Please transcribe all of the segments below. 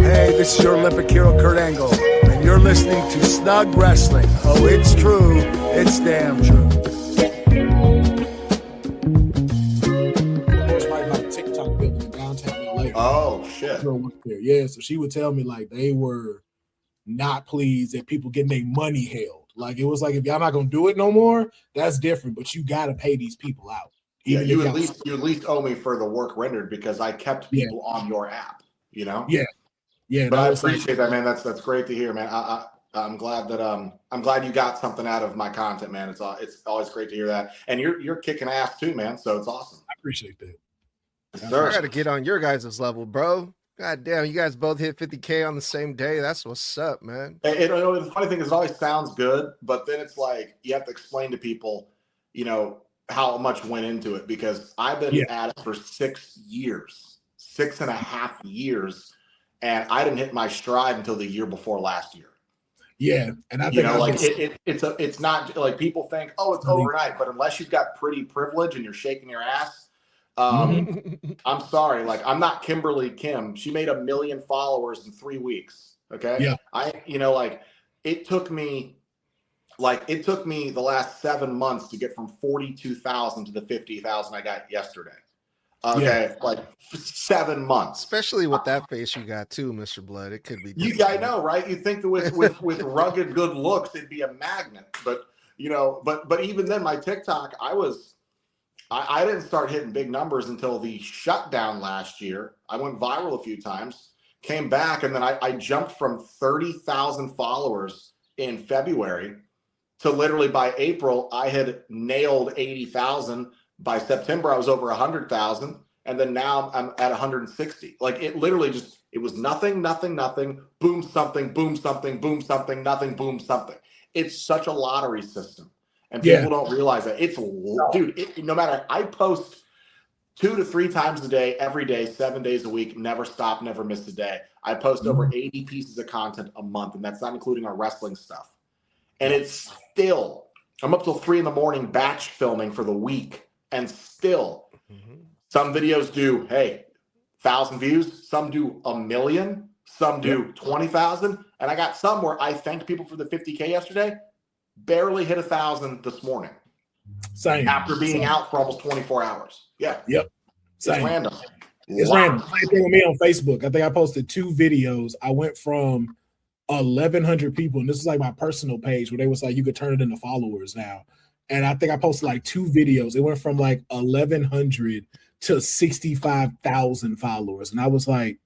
Hey, this is your Olympic hero, Kurt Angle, and you're listening to Snug Wrestling. Oh, it's true. It's damn true. I was writing about TikTok building in downtown LA. Oh, shit. Yeah, so she would tell me, like, they were not pleased that people getting their money held. Like, it was like, if y'all not going to do it no more, that's different, but you got to pay these people out. Yeah, you at least owe me for the work rendered because I kept people on your app, you know? Yeah. But I appreciate that, man. That's great to hear, man. I'm glad that I'm glad you got something out of my content, man. It's always great to hear that. And you're kicking ass too, man. So it's awesome. I appreciate that. I got to get on your guys' level, bro. God damn, you guys both hit 50K on the same day. That's what's up, man. The funny thing is, it always sounds good, but then it's like you have to explain to people, you know, how much went into it, because I've been at it for 6 years, 6.5 years, and I didn't hit my stride until the year before last year. Yeah, and I think it's not like people think, oh, it's overnight, but unless you've got pretty privilege and you're shaking your ass. I'm sorry, like I'm not Kimberly Kim. She made 1 million followers in 3 weeks. Okay. Yeah. It took me the last 7 months to get from 42,000 to the 50,000 I got yesterday. Okay. Like 7 months. Especially with that face you got too, Mr. Blood. It could be different. I know, right? You think that with rugged good looks, it'd be a magnet, but but even then my TikTok, I didn't start hitting big numbers until the shutdown last year. I went viral a few times, came back, and then I jumped from 30,000 followers in February to literally by April, I had nailed 80,000. By September, I was over 100,000. And then now I'm at 160. Like it literally it was nothing, boom, something, boom, something, boom, something, nothing, boom, something. It's such a lottery system. And people don't realize that. No matter, I post 2 to 3 times a day, every day, 7 days a week, never stop, never miss a day. I post over 80 pieces of content a month, and that's not including our wrestling stuff. And it's still, I'm up till 3 a.m. batch filming for the week, and still some videos do, 1,000 views, some do 1 million, some do 20,000. And I got some where I thanked people for the 50K yesterday. Barely hit 1,000 this morning. Same. After being out for almost 24 hours. Yeah. Yep. Same. It's random. It's random. Same thing with me on Facebook. I think I posted 2 videos. I went from 1,100 people, and this is like my personal page where they was like, you could turn it into followers now. And I think I posted like 2 videos. It went from like 1,100 to 65,000 followers. And I was like,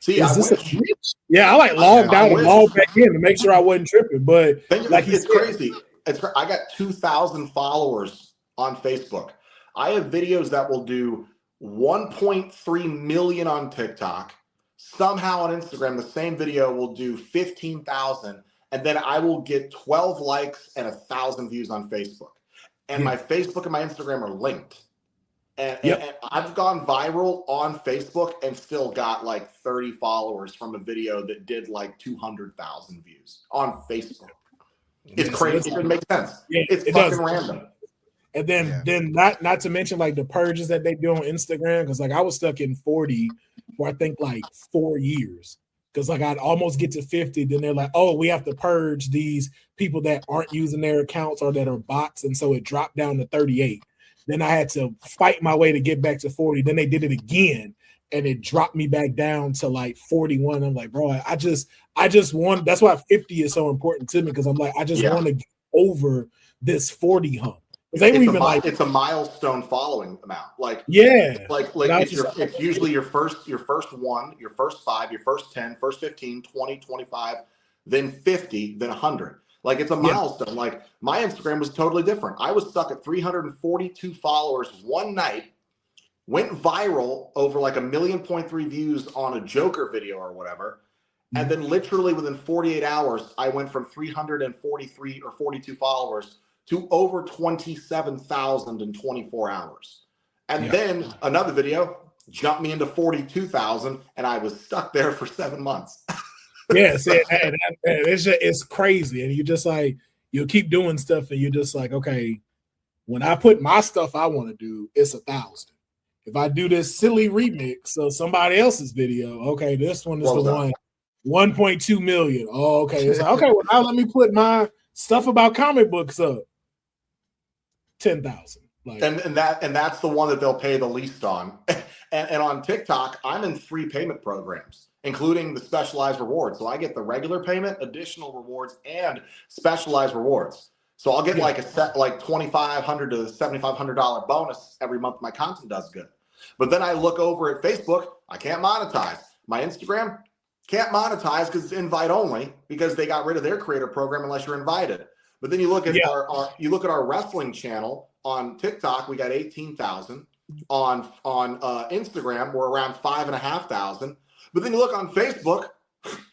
see, is this a glitch? Yeah, I like logged out and logged back in to make sure I wasn't tripping. But like it's crazy. I got 2,000 followers on Facebook. I have videos that will do 1.3 million on TikTok. Somehow on Instagram, the same video will do 15,000, and then I will get 12 likes and 1,000 views on Facebook. And my Facebook and my Instagram are linked. And I've gone viral on Facebook and still got like 30 followers from a video that did like 200,000 views on Facebook. It's crazy. It makes sense. Yeah, it's fucking random. And then not to mention like the purges that they do on Instagram, because like I was stuck in 40 for I think like 4 years. Because like I'd almost get to 50, then they're like, oh, we have to purge these people that aren't using their accounts or that are bots, and so it dropped down to 38. Then I had to fight my way to get back to 40. Then they did it again, and it dropped me back down to like 41. I'm like, bro, I just want. That's why 50 is so important to me, because I'm like, I just want to get over this 40 hump. It's a milestone following amount. It's usually your first 1, your first 5, your first 10, first 15, 20, 25, then 50, then 100. Like it's a milestone. Like my Instagram was totally different. I was stuck at 342 followers one night, went viral over like 1.3 million views on a Joker video or whatever. And then literally within 48 hours, I went from 343 or 42 followers to over 27,000 in 24 hours. And then another video jumped me into 42,000, and I was stuck there for 7 months. Yes, it's crazy. And you just like, you'll keep doing stuff, and you're just like, okay, when I put my stuff I want to do, it's 1,000. If I do this silly remix of somebody else's video, okay, this one is the one 1.2 million. Oh, okay. It's like, okay, well, now let me put my stuff about comic books up. 10,000. Like, and that's the one that they'll pay the least on. and on TikTok, I'm in 3 payment programs, including the specialized rewards. So I get the regular payment, additional rewards, and specialized rewards. So I'll get like a set like $2,500 to $7,500 bonus every month. My content does good. But then I look over at Facebook, I can't monetize. My Instagram can't monetize because it's invite only, because they got rid of their creator program unless you're invited. But then you look at our wrestling channel on TikTok, we got 18,000. On Instagram, we're around 5,500. But then you look on Facebook,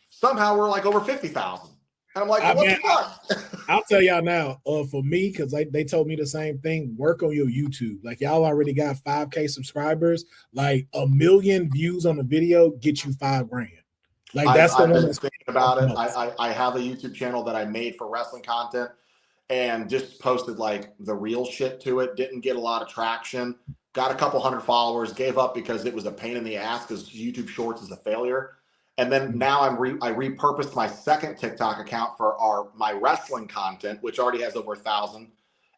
somehow we're like over 50,000. And I'm like, what the fuck? I'll tell y'all now, for me, because they told me the same thing, work on your YouTube. Like, y'all already got 5K subscribers. Like, 1 million views on a video get you $5,000. Like, that's the I've one been that's thinking about it. I have a YouTube channel that I made for wrestling content and just posted like the real shit to it. Didn't get a lot of traction. Got a couple hundred followers. Gave up because it was a pain in the ass because YouTube Shorts is a failure. And then now I repurposed my second TikTok account for my wrestling content, which already has over 1,000.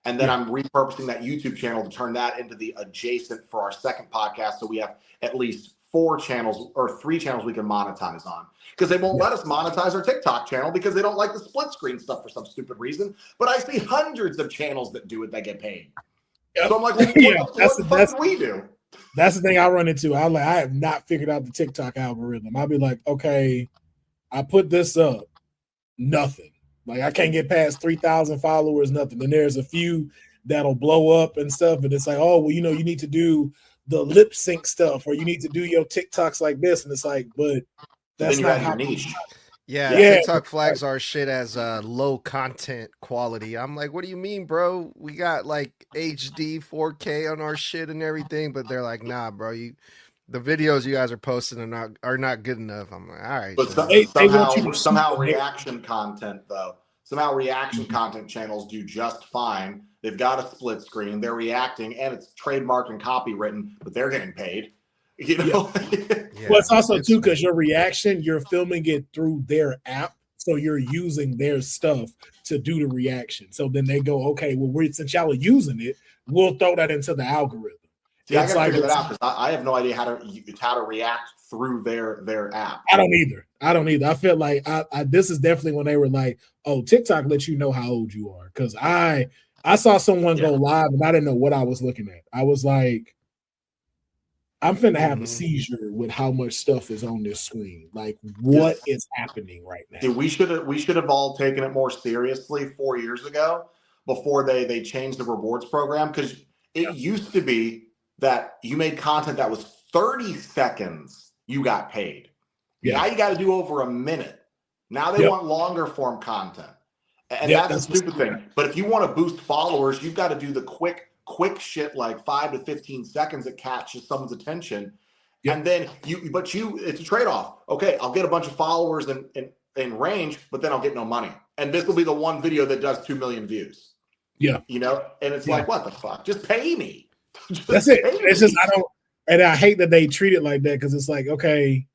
And then I'm repurposing that YouTube channel to turn that into the adjacent for our second podcast. So we have at least 4 channels or 3 channels we can monetize on, because they won't let us monetize our TikTok channel because they don't like the split screen stuff for some stupid reason. But I see hundreds of channels that do it that get paid. Yep. So I'm like, well, what the fuck do we do? That's the thing I run into. I have not figured out the TikTok algorithm. I'll be like, okay, I put this up, nothing. Like, I can't get past 3,000 followers, nothing. And there's a few that'll blow up and stuff. And it's like, oh, well, you need to do the lip sync stuff, or you need to do your TikToks like this. And it's like, but that's not how your niche. Yeah, TikTok flags our shit as low content quality. I'm like, what do you mean, bro? We got like HD 4K on our shit and everything, but they're like, nah, bro, the videos you guys are posting are not good enough. I'm like, all right. But somehow reaction content though. Somehow reaction content channels do just fine. They've got a split screen, they're reacting, and it's trademarked and copywritten, but they're getting paid. You know, well, it's also too because your reaction, you're filming it through their app, so you're using their stuff to do the reaction. So then they go, okay, well, since y'all are using it, we'll throw that into the algorithm. See, I gotta figure that out because I have no idea how to react through their app. I don't either. I feel like this is definitely when they were like, oh, TikTok lets you know how old you are, because I saw someone go live and I didn't know what I was looking at. I was like, I'm finna have a seizure with how much stuff is on this screen. Like, what is happening right now? Dude, we should have all taken it more seriously 4 years ago before they changed the rewards program, because it used to be that you made content that was 30 seconds, you got paid. Now you got to do over a minute. Now they want longer form content. And that's a stupid thing. But if you want to boost followers, you've got to do the quick shit like 5 to 15 seconds that catches someone's attention. And then it's a trade-off. Okay, I'll get a bunch of followers in range, but then I'll get no money. And this will be the one video that does 2 million views. Yeah. You know, and it's like, what the fuck? Just pay me. That's it. It's just, I hate that they treat it like that, because it's like, okay,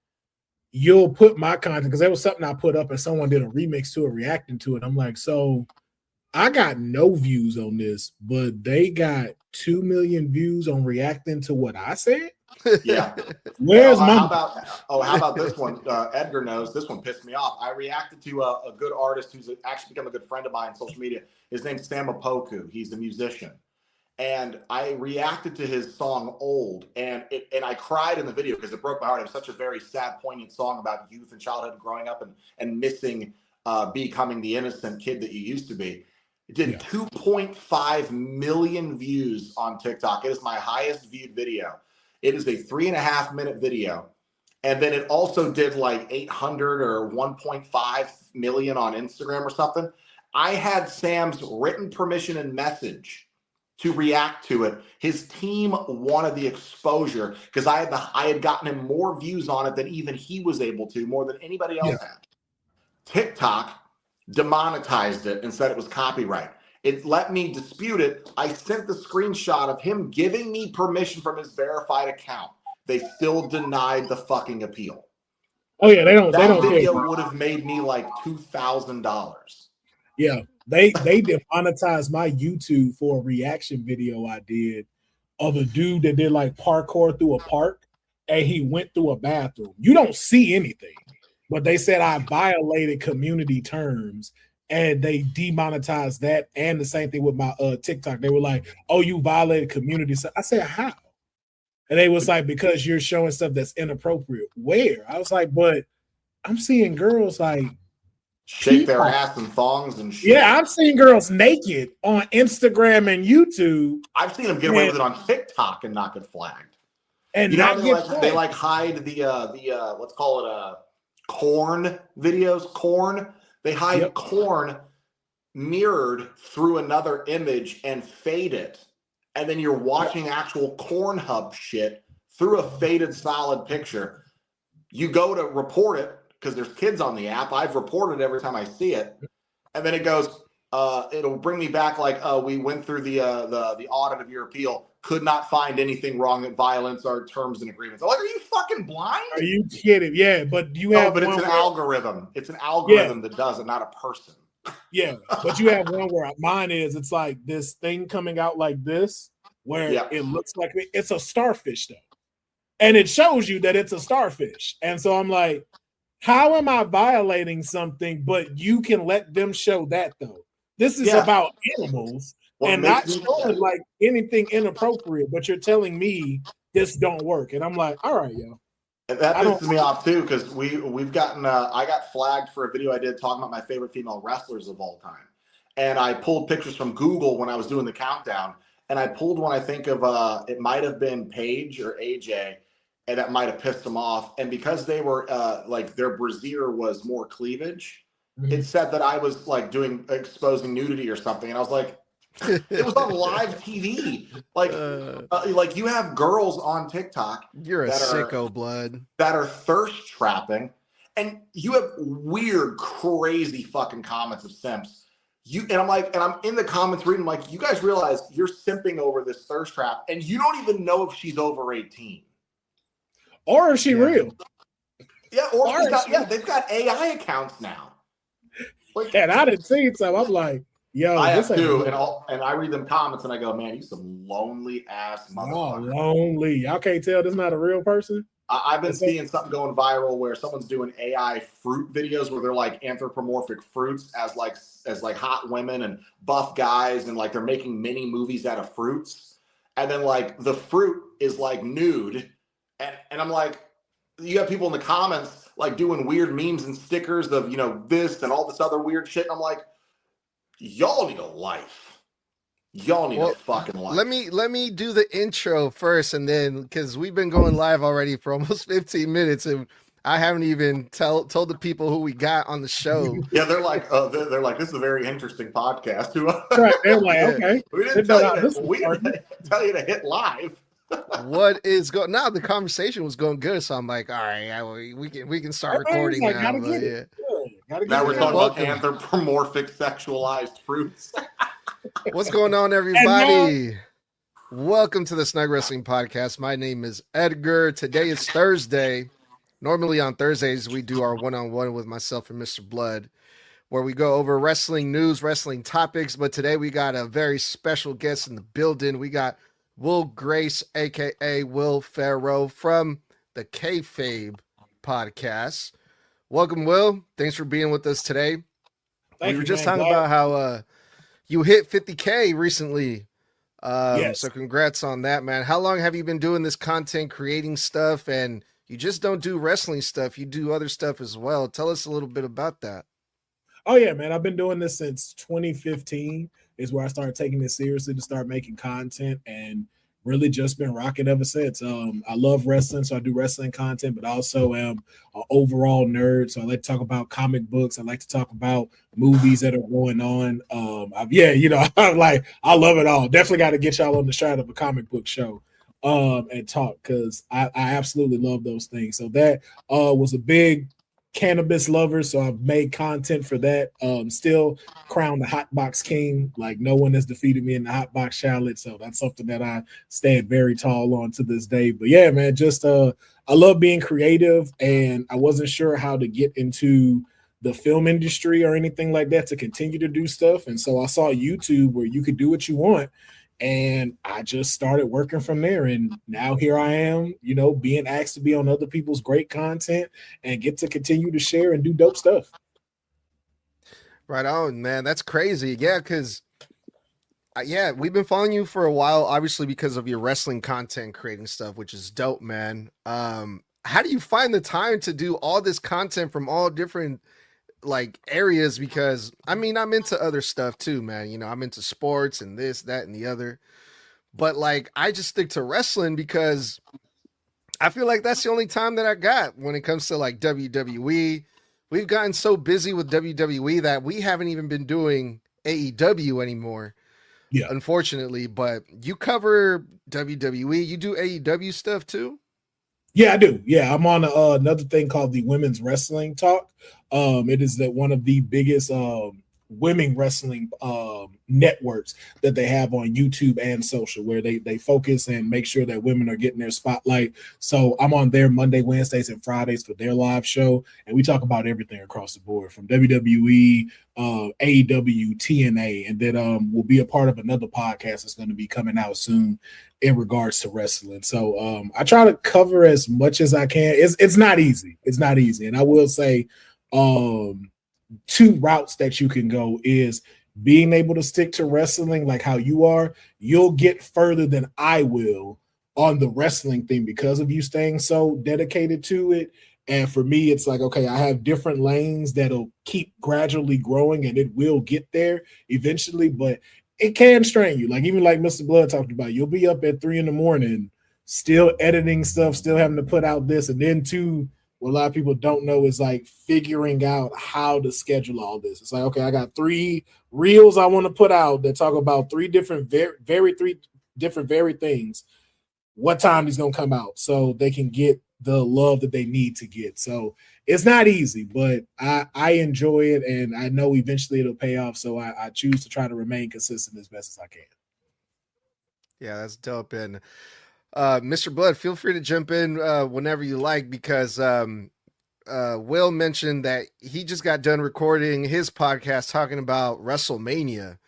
you'll put my content, because there was something I put up and someone did a remix to it, reacting to it. I'm like, so I got no views on this, but they got 2 million views on reacting to what I said. Yeah. Where's how about this one? Edgar knows this one pissed me off. I reacted to a good artist who's actually become a good friend of mine on social media. His name's Sam Apoku. He's a musician. And I reacted to his song "Old," and I cried in the video because it broke my heart. It was such a very sad, poignant song about youth and childhood, growing up and missing becoming the innocent kid that you used to be. It did 2.5 million views on TikTok. It is my highest viewed video. It is a 3.5 minute video. And then it also did like 800 or 1.5 million on Instagram or something. I had Sam's written permission and message to react to it. His team wanted the exposure because I had gotten him more views on it than even he was able to, more than anybody else had. TikTok demonetized it and said it was copyright. It let me dispute it. I sent the screenshot of him giving me permission from his verified account. They still denied the fucking appeal. Oh yeah, they don't video care. would have made me like $2,000. Yeah, they demonetized my YouTube for a reaction video I did of a dude that did like parkour through a park, and he went through a bathroom. You don't see anything, but they said I violated community terms, and they demonetized that. And the same thing with my TikTok. They were like, "Oh, you violated community." So I said, "How?" And they was like, "Because you're showing stuff that's inappropriate." Where? I was like, "But I'm seeing girls like shake their ass and thongs and shit." Yeah, I've seen girls naked on Instagram and YouTube. I've seen them get away with it on TikTok and not get flagged. And you know, not they hide the let's call it corn videos. Corn. They hide corn mirrored through another image and fade it. And then you're watching actual Cornhub shit through a faded solid picture. You go to report it because there's kids on the app. I've reported every time I see it. And then it goes, it'll bring me back like, we went through the audit of your appeal, could not find anything wrong that violates our terms and agreements. I'm like, are you fucking blind? Are you kidding? Yeah, but you have but it's an algorithm. It's an algorithm that does it, not a person. Yeah, but you have one where mine is, it's like this thing coming out like this, where it looks like it's a starfish though. And it shows you that it's a starfish. And so I'm like, how am I violating something, but you can let them show that though? This is about animals and not showing like anything inappropriate, but you're telling me this don't work. And I'm like, all right, yo. And that pisses me off too, because we've gotten I got flagged for a video I did talking about my favorite female wrestlers of all time. And I pulled pictures from Google when I was doing the countdown. And I pulled one, I think of it might have been Paige or AJ, and that might have pissed them off. And because they were like their brassiere was more cleavage, it said that I was like exposing nudity or something. And I was like, it was on live TV. Like you have girls on TikTok. You're a sicko, blood. That are thirst trapping, and you have weird, crazy fucking comments of simps. And I'm in the comments reading, like, you guys realize you're simping over this thirst trap, and you don't even know if she's over 18. Or if she real. Yeah, they've got AI accounts now. Like, and I didn't see it, so I'm like, yo, I have too, and I read them comments and I go, man, you some lonely ass motherfucker. Oh, lonely. Y'all can't tell this is not a real person. I've been seeing something going viral where someone's doing AI fruit videos where they're like anthropomorphic fruits as hot women and buff guys, and like they're making mini movies out of fruits, and then like the fruit is like nude, and I'm like, you have people in the comments like doing weird memes and stickers of this and all this other weird shit, and I'm like, y'all need a life. Y'all need a fucking life. Let me do the intro first, and then because we've been going live already for almost 15 minutes, and I haven't even told the people who we got on the show. Yeah, they're like, this is a very interesting podcast. Right, they're like, okay. We didn't tell you to hit live. What is going? Now the conversation was going good, so I'm like, all right, we can start recording now. Now we're talking about anthropomorphic sexualized fruits. What's going on, everybody? Welcome to the Snug Wrestling Podcast. My name is Edgar. Today is Thursday. Normally on Thursdays, we do our one-on-one with myself and Mr. Blood, where we go over wrestling news, wrestling topics. But today we got a very special guest in the building. We got Will Grace, a.k.a. Will Pharaoh, from the Kayfabe Podcast. Welcome, Will. Thanks for being with us today. We were just talking about how you hit 50K recently. Yes. So congrats on that, man. How long have you been doing this content, creating stuff, and you just don't do wrestling stuff, you do other stuff as well? Tell us a little bit about that. Oh, yeah, man. I've been doing this since 2015 is where I started taking this seriously to start making content, and really just been rocking ever since. I love wrestling, so I do wrestling content, but I also am an overall nerd. So I like to talk about comic books. I like to talk about movies that are going on. I love it all. Definitely got to get y'all on the stride of a comic book show and talk, because I absolutely love those things. So that was a big cannabis lover, so I've made content for that. Still crowned the hot box king. Like no one has defeated me in the hot box challenge, so that's something that I stand very tall on to this day. But yeah, man, just I love being creative, and I wasn't sure how to get into the film industry or anything like that to continue to do stuff. And so I saw YouTube where you could do what you want. And I just started working from there. And now here I am, you know, being asked to be on other people's great content and get to continue to share and do dope stuff. Right on, man. That's crazy. Yeah, because yeah, we've been following you for a while, obviously because of your wrestling content creating stuff, which is dope, man. How do you find the time to do all this content from all different like areas? Because I mean, I'm into other stuff too, man. You know, I'm into sports and this, that, and the other. But like, I just stick to wrestling because I feel like that's the only time that I got when it comes to like WWE. We've gotten so busy with WWE that we haven't even been doing AEW anymore. Yeah, unfortunately. But you cover WWE. You do AEW stuff too? Yeah, I do. Yeah, I'm on another thing called the Women's Wrestling Talk. It is one of the biggest women wrestling networks that they have on YouTube and social, where they focus and make sure that women are getting their spotlight. So I'm on there Monday, Wednesdays, and Fridays for their live show, and we talk about everything across the board from WWE, AEW, TNA, and then we'll be a part of another podcast that's going to be coming out soon in regards to wrestling. So I try to cover as much as I can. It's not easy. It's not easy, and I will say two routes that you can go is being able to stick to wrestling like how you are. You'll get further than I will on the wrestling thing because of you staying so dedicated to it. And for me, it's like, okay, I have different lanes that'll keep gradually growing and it will get there eventually, but it can strain you. Like even like Mr. Blood talked about, you'll be up at 3 a.m, still editing stuff, still having to put out this. And then too, what a lot of people don't know is like figuring out how to schedule all this. It's like, okay, I got 3 reels I want to put out that talk about 3 different, three different varied things. What time these going to come out so they can get the love that they need to get. So it's not easy, but I enjoy it, and I know eventually it'll pay off. So I choose to try to remain consistent as best as I can. Yeah, that's dope. And Mr. Blood, feel free to jump in whenever you like, because Will mentioned that he just got done recording his podcast talking about WrestleMania.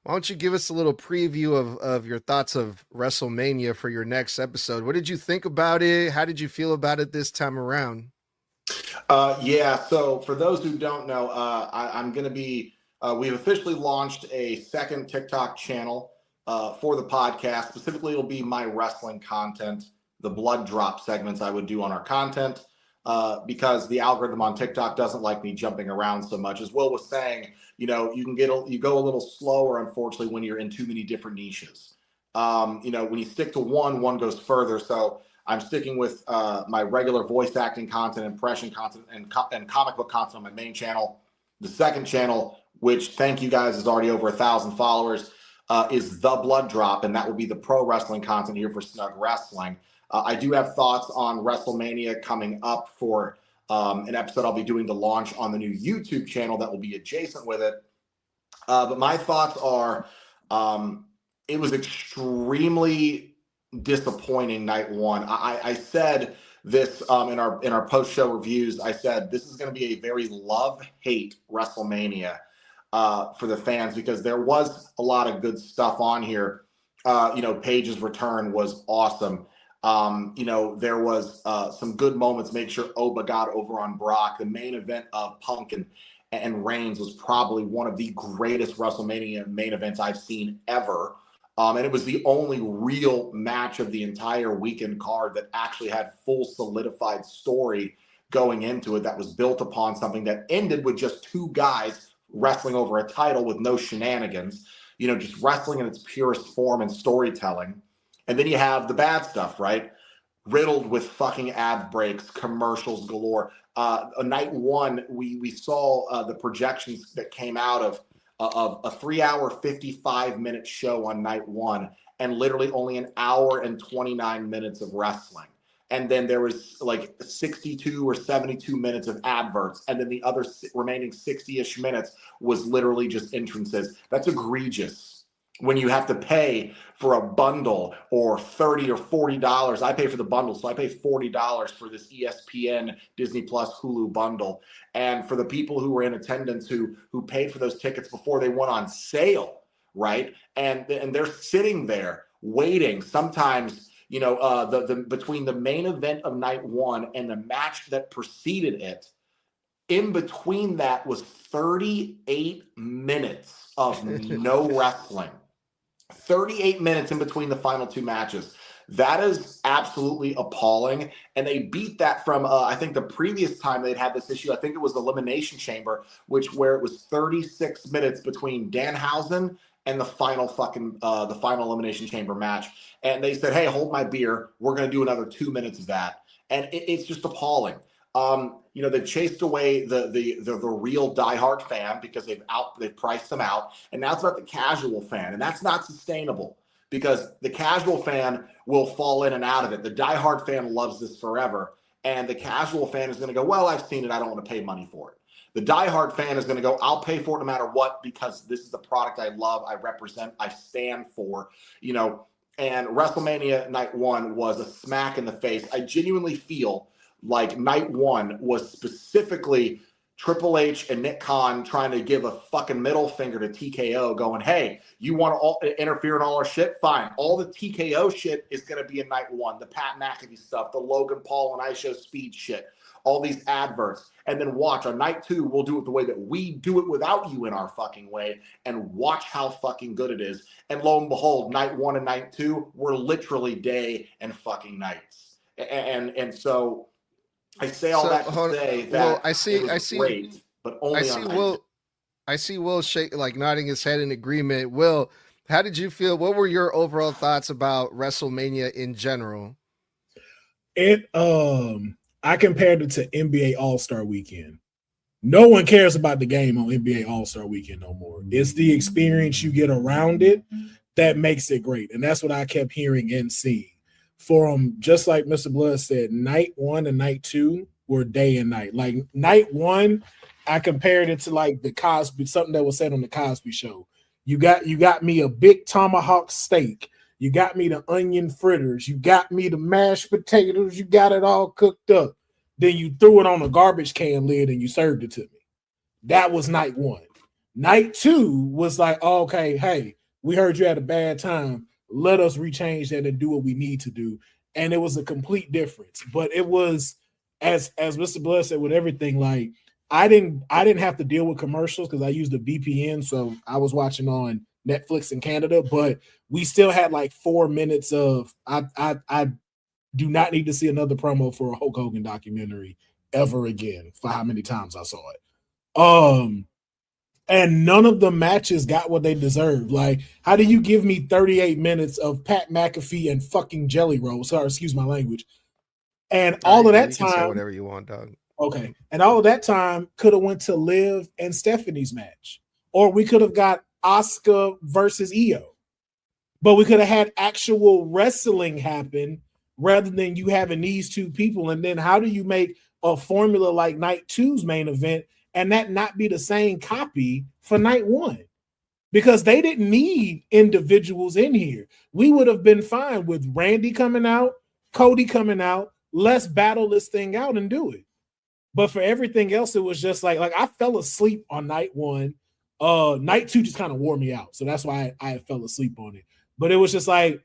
Why don't you give us a little preview of your thoughts of WrestleMania for your next episode? What did you think about it? How did you feel about it this time around? Yeah, so for those who don't know, I'm going to be, we've officially launched a second TikTok channel for the podcast. Specifically, it'll be my wrestling content, the blood drop segments I would do on our content, because the algorithm on TikTok doesn't like me jumping around so much. As Will was saying, you know, you go a little slower, unfortunately, when you're in too many different niches. You know, when you stick to one goes further. So I'm sticking with my regular voice acting content, impression content, and comic book content on my main channel. The second channel, which, thank you guys, is already over 1,000 followers, is The Blood Drop, and that will be the pro wrestling content here for Snug Wrestling. I do have thoughts on WrestleMania coming up for an episode I'll be doing to launch on the new YouTube channel that will be adjacent with it. But my thoughts are, it was extremely disappointing night one. I said this in our post-show reviews. I said this is going to be a very love-hate WrestleMania for the fans, because there was a lot of good stuff on here. You know, Paige's return was awesome. You know, there was some good moments. Make sure Oba got over on Brock. The main event of Punk and Reigns was probably one of the greatest WrestleMania main events I've seen ever. And it was the only real match of the entire weekend card that actually had full solidified story going into it, that was built upon something that ended with just 2 guys wrestling over a title with no shenanigans, you know, just wrestling in its purest form and storytelling. And then you have the bad stuff, right? Riddled with fucking ad breaks, commercials galore. Night one, we saw the projections that came out of a 3-hour, 55-minute show on night one, and literally only an hour and 29 minutes of wrestling. and then there was like 62 or 72 minutes of adverts, and then the other remaining 60-ish minutes was literally just entrances. That's egregious. When you have to pay for a bundle or $30 or $40, I pay for the bundle, so I pay $40 for this ESPN, Disney Plus, Hulu bundle. And for the people who were in attendance who paid for those tickets before they went on sale, right? And they're sitting there waiting. Sometimes, the between the main event of night one and the match that preceded it, in between that was 38 minutes of no wrestling. 38 minutes in between the final two matches. That is absolutely appalling. And they beat that from, I think the previous time they'd had this issue, I think it was the Elimination Chamber, where it was 36 minutes between Danhausen and the final Elimination Chamber match. And they said, hey, hold my beer. We're going to do another 2 minutes of that. And it's just appalling. They chased away the real diehard fan because they've priced them out, and now it's about the casual fan, and that's not sustainable because the casual fan will fall in and out of it. The diehard fan loves this forever, and the casual fan is going to go, well, I've seen it, I don't want to pay money for it. The diehard fan is going to go, I'll pay for it no matter what because this is the product I love, I represent, I stand for, And WrestleMania Night 1 was a smack in the face. I genuinely feel like Night 1 was specifically Triple H and Nick Khan trying to give a fucking middle finger to TKO going, hey, you want to interfere in all our shit? Fine. All the TKO shit is going to be in Night 1. The Pat McAfee stuff, the Logan Paul and ISO Speed shit, all these adverts. And then watch on Night 2, we'll do it the way that we do it without you in our fucking way and watch how fucking good it is. And lo and behold, Night 1 and Night 2 were literally day and fucking nights. And so I say all that to say that well, I see, great, but only I see Will nodding his head in agreement. Will, how did you feel? What were your overall thoughts about WrestleMania in general? I compared it to NBA All-Star Weekend. No one cares about the game on NBA All-Star Weekend no more. It's the experience you get around it that makes it great, and that's what I kept hearing and seeing. Just like Mr. Blood said, Night 1 and Night 2 were day and night. Like Night 1, I compared it to like the Cosby, something that was said on the Cosby Show. You got me a big tomahawk steak. You got me the onion fritters. You got me the mashed potatoes. You got it all cooked up. Then you threw it on a garbage can lid and you served it to me. That was Night 1. Night 2 was like, oh, okay, hey, we heard you had a bad time. Let us rechange that and do what we need to do. And it was a complete difference. But it was, as Mr. Blood said, with everything, like I didn't have to deal with commercials because I used a VPN. So I was watching on Netflix in Canada, but we still had like 4 minutes of I do not need to see another promo for a Hulk Hogan documentary ever again for how many times I saw it. And none of the matches got what they deserved. Like, how do you give me 38 minutes of Pat McAfee and fucking Jelly Roll? Sorry, excuse my language. And all of that time, you can say whatever you want, dog. Okay, and all of that time could have went to Liv and Stephanie's match, or we could have got Asuka versus Io, but we could have had actual wrestling happen rather than you having these two people. And then how do you make a formula like Night 2's main event and that not be the same copy for Night 1? Because they didn't need individuals in here. We would have been fine with Randy coming out, Cody coming out. Let's battle this thing out and do it. But for everything else, it was just like I fell asleep on Night 1. Night 2 just kind of wore me out. So that's why I fell asleep on it. But it was just like,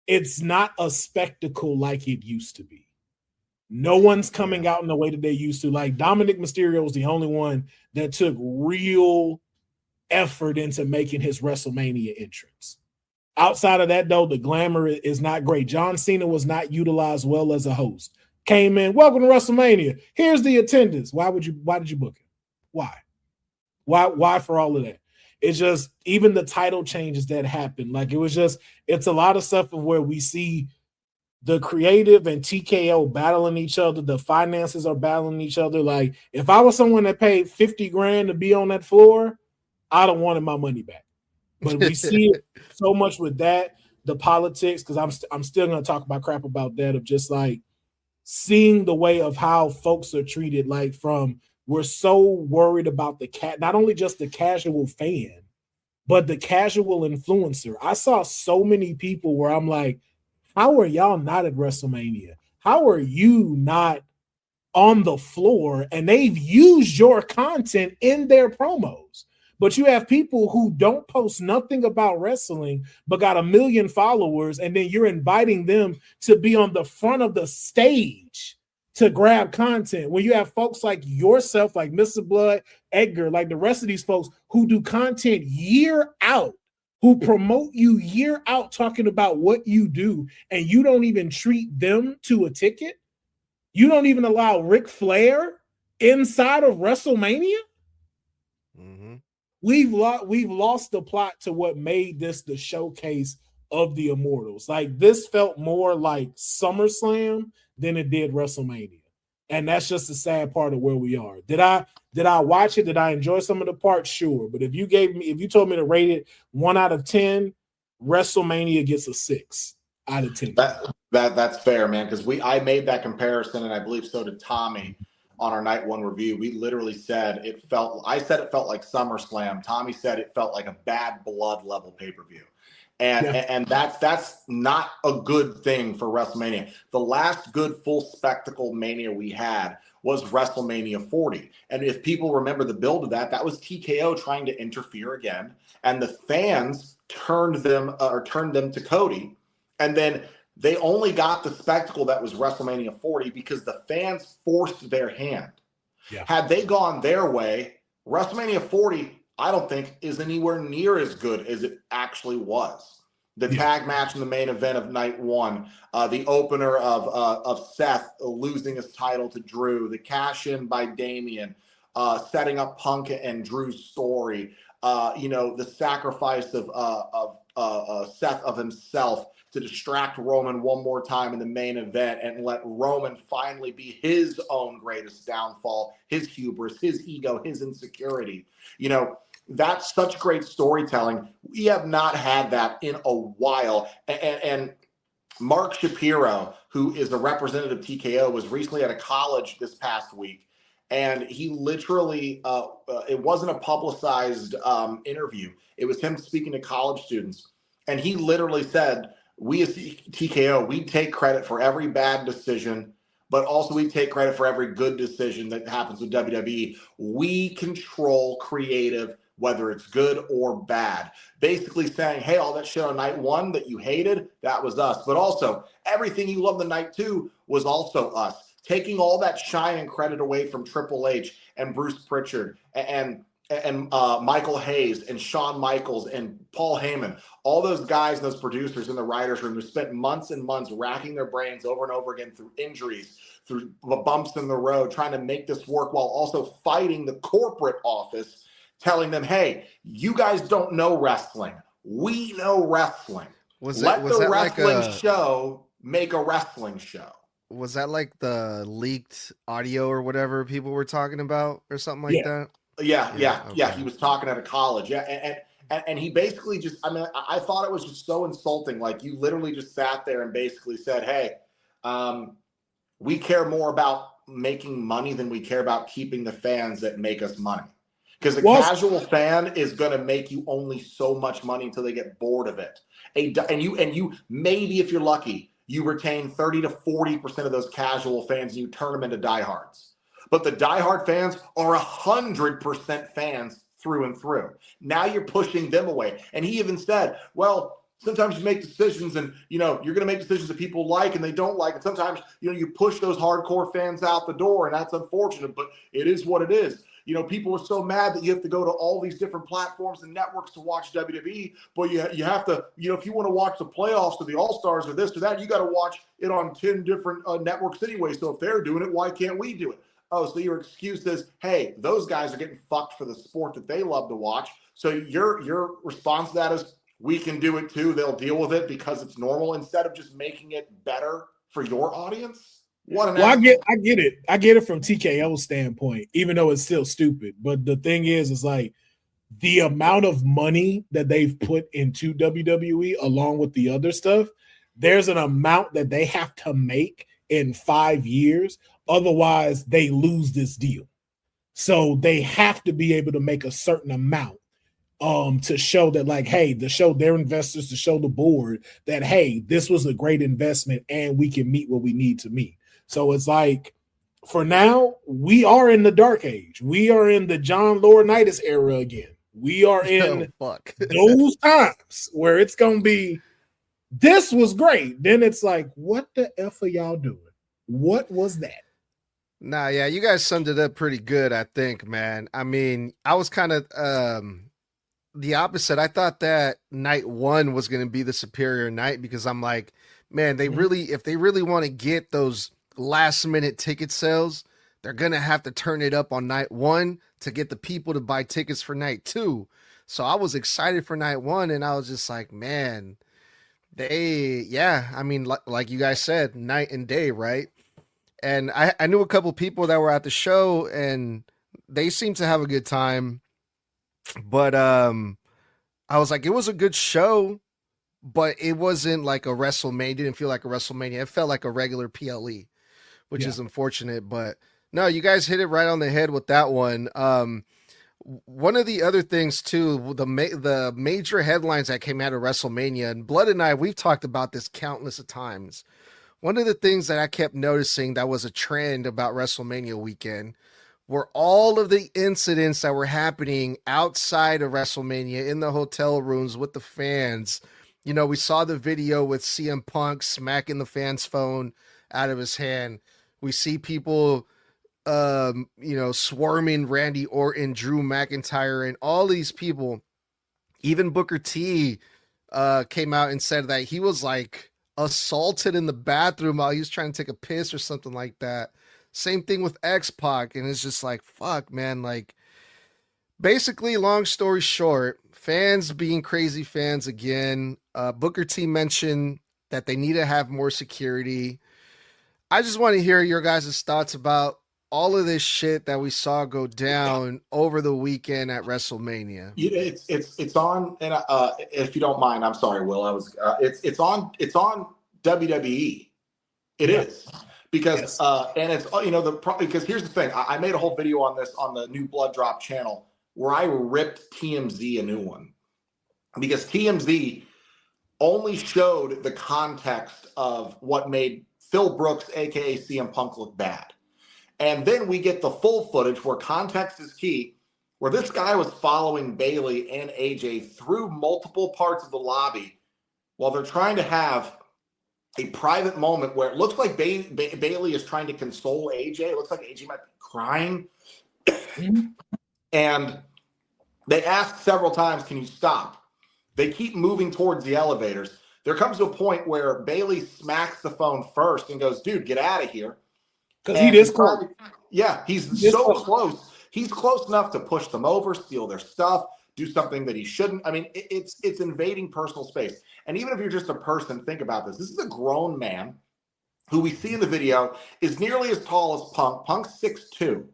it's not a spectacle like it used to be. No one's coming out in the way that they used to. Like Dominic Mysterio was the only one that took real effort into making his WrestleMania entrance. Outside of that, though, the glamour is not great. John Cena was not utilized well as a host. Came in, welcome to WrestleMania. Here's the attendance. Why did you book it? Why for all of that? It's just even the title changes that happened. Like it's a lot of stuff of where we see the creative and TKO battling each other. The finances are battling each other. Like if I was someone that paid $50,000 to be on that floor, I don't want my money back. But we see it so much with that. the politics, because I'm still going to talk about crap about that, of just like seeing the way of how folks are treated. Like, from, we're so worried about not only just the casual fan, but the casual influencer. I saw so many people where I'm like, how are y'all not at WrestleMania? How are you not on the floor? And they've used your content in their promos. But you have people who don't post nothing about wrestling, but got 1 million followers, and then you're inviting them to be on the front of the stage to grab content. When you have folks like yourself, like Mr. Blood, Edgar, like the rest of these folks who do content year out, who promote you year out, talking about what you do, and you don't even treat them to a ticket. You don't even allow Ric Flair inside of WrestleMania. Mm-hmm. We've lost the plot to what made this the showcase of the Immortals. Like, this felt more like SummerSlam than it did WrestleMania. And that's just the sad part of where we are. Did I watch it? Did I enjoy some of the parts? Sure. But if you told me to rate it 1 out of 10, WrestleMania gets a 6 out of 10. That's fair, man. Because I made that comparison, and I believe so did Tommy on our night one review. We literally said I said it felt like SummerSlam. Tommy said it felt like a Bad Blood level pay-per-view. And that's not a good thing for WrestleMania. The last good full spectacle Mania we had was WrestleMania 40. And if people remember the build of that was TKO trying to interfere again. And the fans turned them to Cody. And then they only got the spectacle that was WrestleMania 40 because the fans forced their hand. Yeah. Had they gone their way, WrestleMania 40, I don't think, is anywhere near as good as it actually was. The tag match in the main event of night one, the opener of Seth losing his title to Drew, the cash in by Damian, setting up Punk and Drew's story, the sacrifice of Seth of himself to distract Roman one more time in the main event and let Roman finally be his own greatest downfall, his hubris, his ego, his insecurity. That's such great storytelling. We have not had that in a while. And Mark Shapiro, who is the representative of TKO, was recently at a college this past week. And he literally, it wasn't a publicized interview. It was him speaking to college students. And he literally said, we as TKO, we take credit for every bad decision, but also we take credit for every good decision that happens with WWE. We control creative, whether it's good or bad. Basically saying, hey, all that shit on night one that you hated, that was us. But also, everything you loved the night two was also us. Taking all that shine and credit away from Triple H and Bruce Pritchard and Michael Hayes and Shawn Michaels and Paul Heyman, all those guys and those producers in the writers' room who spent months and months racking their brains over and over again through injuries, through bumps in the road, trying to make this work while also fighting the corporate office, telling them, hey, you guys don't know wrestling. We know wrestling. Let the wrestling show make a wrestling show. Was that like the leaked audio or whatever people were talking about or something like that? Yeah. He was talking at a college. And he basically just, I thought it was just so insulting. Like, you literally just sat there and basically said, hey, we care more about making money than we care about keeping the fans that make us money. Because a casual fan is going to make you only so much money until they get bored of it. And you maybe, if you're lucky, you retain 30 to 40% of those casual fans and you turn them into diehards. But the diehard fans are 100% fans through and through. Now you're pushing them away. And he even said, well, sometimes you make decisions and, you're going to make decisions that people like and they don't like. And sometimes, you push those hardcore fans out the door, and that's unfortunate, but it is what it is. People are so mad that you have to go to all these different platforms and networks to watch WWE, but you have to, if you want to watch the playoffs or the All-Stars or this or that, you got to watch it on 10 different networks anyway. So if they're doing it, why can't we do it? Oh, so your excuse is, hey, those guys are getting fucked for the sport that they love to watch. So your response to that is, we can do it too. They'll deal with it because it's normal, instead of just making it better for your audience. I get it. I get it from TKO's standpoint, even though it's still stupid. But the thing is like, the amount of money that they've put into WWE along with the other stuff, there's an amount that they have to make in 5 years. Otherwise, they lose this deal. So they have to be able to make a certain amount to show that, like, hey, to show their investors, to show the board that, hey, this was a great investment and we can meet what we need to meet. So it's like, for now, we are in the dark age. We are in the John Laurinaitis era again. We are in those times where it's going to be, this was great. Then it's like, what the F are y'all doing? What was that? Nah, yeah, you guys summed it up pretty good, I think, man. I mean, I was kind of the opposite. I thought that night one was going to be the superior night because I'm like, man, they really, if they really want to get those last minute ticket sales, they're going to have to turn it up on night one to get the people to buy tickets for night two. So I was excited for night one, and I was just like, man, I mean, like you guys said, night and day, right? And I knew a couple people that were at the show, and they seemed to have a good time. But I was like, it was a good show, but it wasn't like a WrestleMania. It didn't feel like a WrestleMania. It felt like a regular PLE, which is unfortunate. But no, you guys hit it right on the head with that one. One of the other things too, the major headlines that came out of WrestleMania, and Blood and I, we've talked about this countless of times. One of the things that I kept noticing that was a trend about WrestleMania weekend were all of the incidents that were happening outside of WrestleMania in the hotel rooms with the fans. You know, we saw the video with CM Punk smacking the fan's phone out of his hand. We see people, swarming Randy Orton, Drew McIntyre, and all these people. Even Booker T came out and said that he was like assaulted in the bathroom while he was trying to take a piss or something like that. Same thing with X-Pac, and it's just like, fuck, man. Like, basically, long story short, fans being crazy fans again. Booker T mentioned that they need to have more security. I just want to hear your guys' thoughts about all of this shit that we saw go down over the weekend at WrestleMania. It's on, and if you don't mind, I'm sorry, Will. It's on WWE. It is. Because and it's because here's the thing. I made a whole video on this on the new Blood Drop channel where I ripped TMZ a new one because TMZ only showed the context of what made Phil Brooks, aka CM Punk, look bad, and then we get the full footage where context is key, where this guy was following Bayley and AJ through multiple parts of the lobby while they're trying to have a private moment where it looks like Bayley is trying to console AJ. It looks like AJ might be crying. And they ask several times, can you stop? They keep moving towards the elevators. There comes to a point where Bayley smacks the phone first and goes, dude, get out of here. Because he is close. Yeah, he's so close. He's close enough to push them over, steal their stuff, do something that he shouldn't. I mean, it's invading personal space. And even if you're just a person, think about this. This is a grown man who we see in the video is nearly as tall as Punk. Punk's 6'2".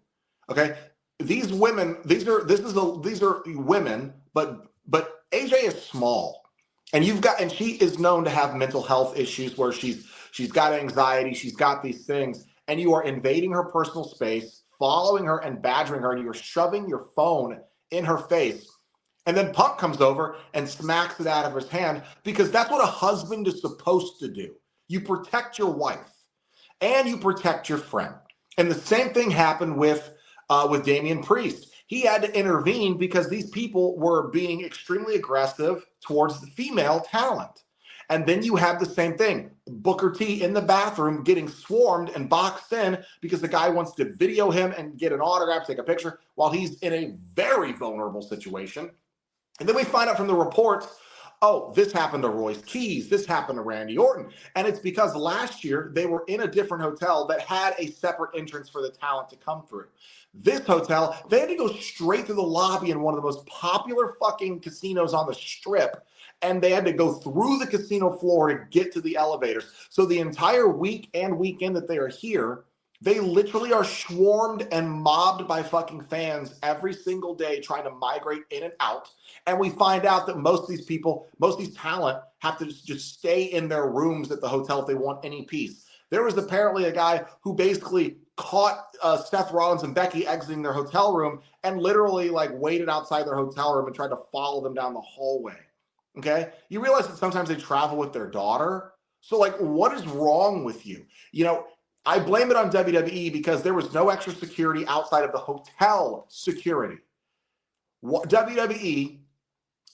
Okay. These women, these are women, but AJ is small. And she is known to have mental health issues where she's got anxiety, she's got these things, and you are invading her personal space, following her and badgering her, and you're shoving your phone in her face. And then Punk comes over and smacks it out of his hand because that's what a husband is supposed to do. You protect your wife and you protect your friend. And the same thing happened with Damian Priest. He had to intervene because these people were being extremely aggressive towards the female talent. And then you have the same thing. Booker T in the bathroom getting swarmed and boxed in because the guy wants to video him and get an autograph, take a picture while he's in a very vulnerable situation. And then we find out from the reports, oh, this happened to Royce Keys. This happened to Randy Orton. And it's because last year they were in a different hotel that had a separate entrance for the talent to come through. This hotel, they had to go straight to the lobby in one of the most popular fucking casinos on the strip. And they had to go through the casino floor to get to the elevators. So the entire week and weekend that they are here, They literally are swarmed and mobbed by fucking fans every single day trying to migrate in and out. And we find out that most of these people, most of these talent have to just stay in their rooms at the hotel if they want any peace. There was apparently a guy who basically caught Seth Rollins and Becky exiting their hotel room and literally like waited outside their hotel room and tried to follow them down the hallway. Okay. You realize that sometimes they travel with their daughter. So like, what is wrong with you? You know, I blame it on WWE because there was no extra security outside of the hotel security. WWE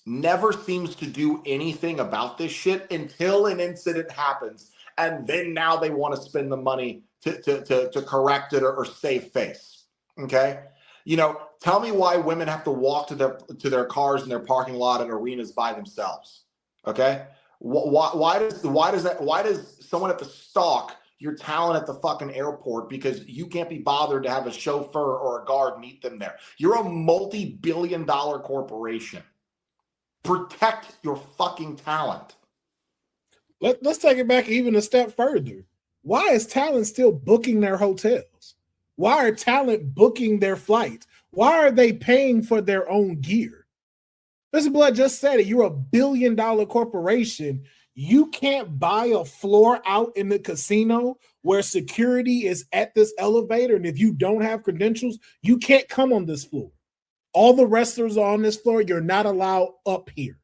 never seems to do anything about this shit until an incident happens. And then now they want to spend the money to correct it or save face. Okay. You know, tell me why women have to walk to their cars in their parking lot and arenas by themselves. Okay. Why does someone have to stalk your talent at the fucking airport because you can't be bothered to have a chauffeur or a guard meet them there? You're a multi-billion-dollar corporation. Protect your fucking talent. Let's take it back even a step further. Why is talent still booking their hotels? Why are talent booking their flights? Why are they paying for their own gear? Mr. Blood just said it. You're a billion-dollar corporation. You can't buy a floor out in the casino where security is at this elevator. And if you don't have credentials, you can't come on this floor. All the wrestlers are on this floor. You're not allowed up here.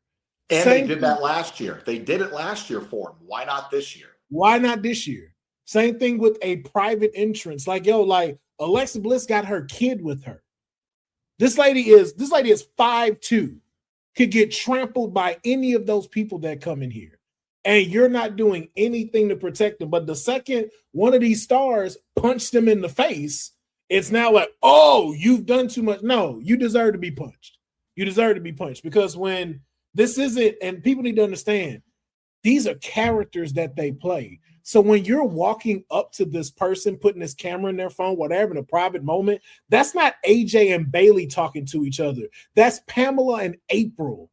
And they did that last year. They did it last year for him. Why not this year? Why not this year? Same thing with a private entrance. Like, like Alexa Bliss got her kid with her. This lady is 5'2", could get trampled by any of those people that come in here. And you're not doing anything to protect them. But the second one of these stars punched them in the face, it's now like, oh, you've done too much. No, you deserve to be punched. You deserve to be punched because when this isn't, and people need to understand, these are characters that they play. So when you're walking up to this person, putting this camera in their phone, whatever, in a private moment, that's not AJ and Bailey talking to each other. That's Pamela and April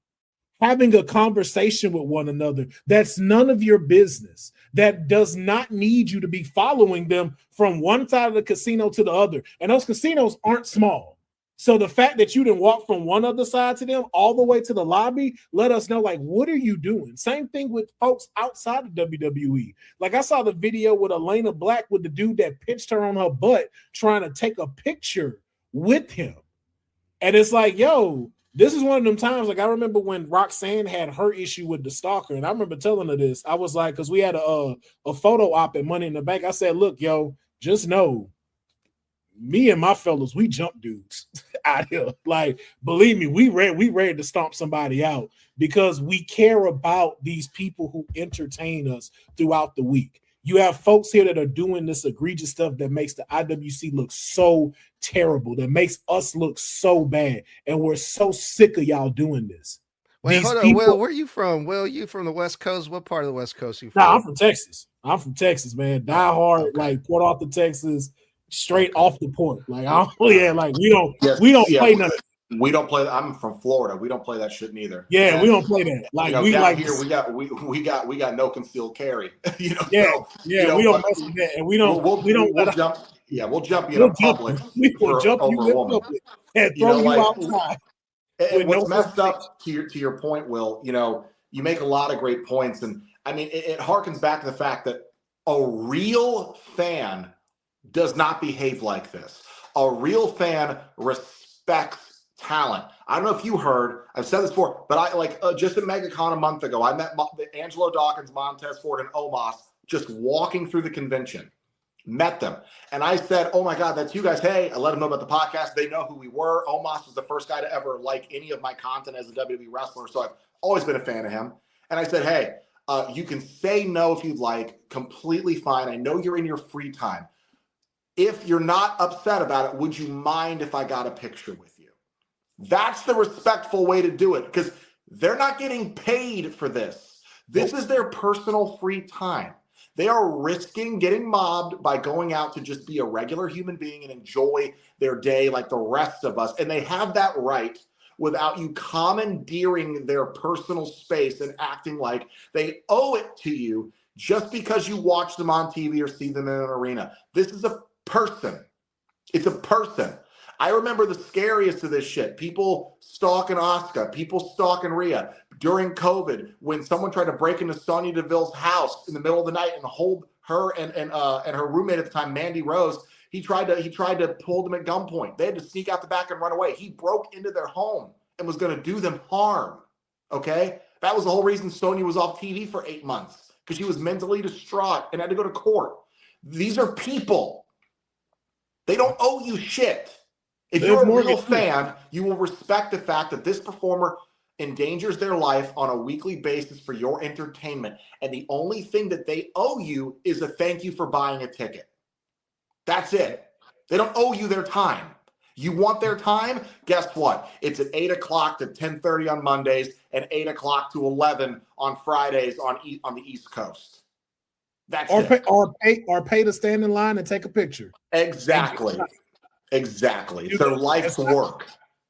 having a conversation with one another. That's none of your business. That does not need you to be following them from one side of the casino to the other. And those casinos aren't small. So the fact that you didn't walk from one other side to them all the way to the lobby, let us know, like, what are you doing? Same thing with folks outside of WWE. Like, I saw the video with Elena Black with the dude that pinched her on her butt trying to take a picture with him. And it's like, yo, this is one of them times, like, I remember when Roxanne had her issue with the stalker, and I remember telling her this. I was like, because we had a photo op at Money in the Bank. I said, look, yo, just know, me and my fellas, we jump dudes out here. Like, believe me, we ready to stomp somebody out because we care about these people who entertain us throughout the week. You have folks here that are doing this egregious stuff that makes the IWC look so terrible, that makes us look so bad, and we're so sick of y'all doing this. Wait, hold on, Will, where are you from? Will, you from the West Coast? What part of the West Coast are you from? Nah, I'm from Texas. man. Die hard, like Port Arthur, Texas. Straight off the port, like we don't play none of it. We don't play. I'm from Florida. We don't play that shit neither. Yeah, and we don't play that. Like we like here, we got no concealed carry. We don't mess with that, and we don't. We'll jump. Yeah, we'll jump you in public. We will jump you in public and throw you outside. And what's messed up to your point, Will? You make a lot of great points, and I mean it harkens back to the fact that a real fan does not behave like this. A real fan respects talent. I don't know if you heard, I've said this before, but I just at MegaCon a month ago, I met Angelo Dawkins, Montez Ford, and Omos just walking through the convention. Met them. And I said, oh my God, that's you guys. Hey, I let them know about the podcast. They know who we were. Omos was the first guy to ever like any of my content as a WWE wrestler. So I've always been a fan of him. And I said, hey, you can say no if you'd like, completely fine. I know you're in your free time. If you're not upset about it, would you mind if I got a picture with you? That's the respectful way to do it because they're not getting paid for this. This is their personal free time. They are risking getting mobbed by going out to just be a regular human being and enjoy their day like the rest of us. And they have that right without you commandeering their personal space and acting like they owe it to you just because you watch them on TV or see them in an arena. This is a person. It's a person. I remember the scariest of this shit. People stalking Asuka, people stalking Rhea during COVID when someone tried to break into Sonya Deville's house in the middle of the night and hold her and her roommate at the time, Mandy Rose. He tried to pull them at gunpoint. They had to sneak out the back and run away. He broke into their home and was going to do them harm. Okay, that was the whole reason Sonya was off TV for 8 months, because she was mentally distraught and had to go to court. These are people. They don't owe you shit. If you're a real fan, you will respect the fact that this performer endangers their life on a weekly basis for your entertainment. And the only thing that they owe you is a thank you for buying a ticket. That's it. They don't owe you their time. You want their time? Guess what? It's at 8 o'clock to 10:30 on Mondays and 8 o'clock to 11 on Fridays on the East Coast. That's it. Or pay to stand in line and take a picture. Exactly. It's their life's work.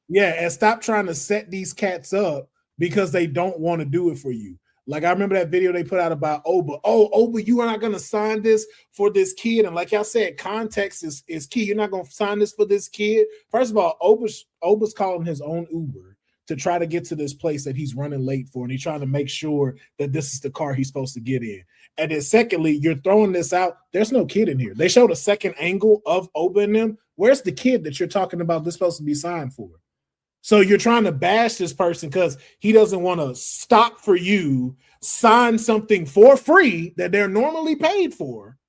Yeah, and stop trying to set these cats up because they don't want to do it for you. Like, I remember that video they put out about Oba. Oh, Oba, you are not going to sign this for this kid. And like y'all said, context is key. You're not going to sign this for this kid. First of all, Oba's calling his own Uber to try to get to this place that he's running late for. And he's trying to make sure that this is the car he's supposed to get in. And then secondly, you're throwing this out. There's no kid in here. They showed a second angle of Oba and them. Where's the kid that you're talking about this supposed to be signed for? So you're trying to bash this person because he doesn't want to stop for you, sign something for free that they're normally paid for.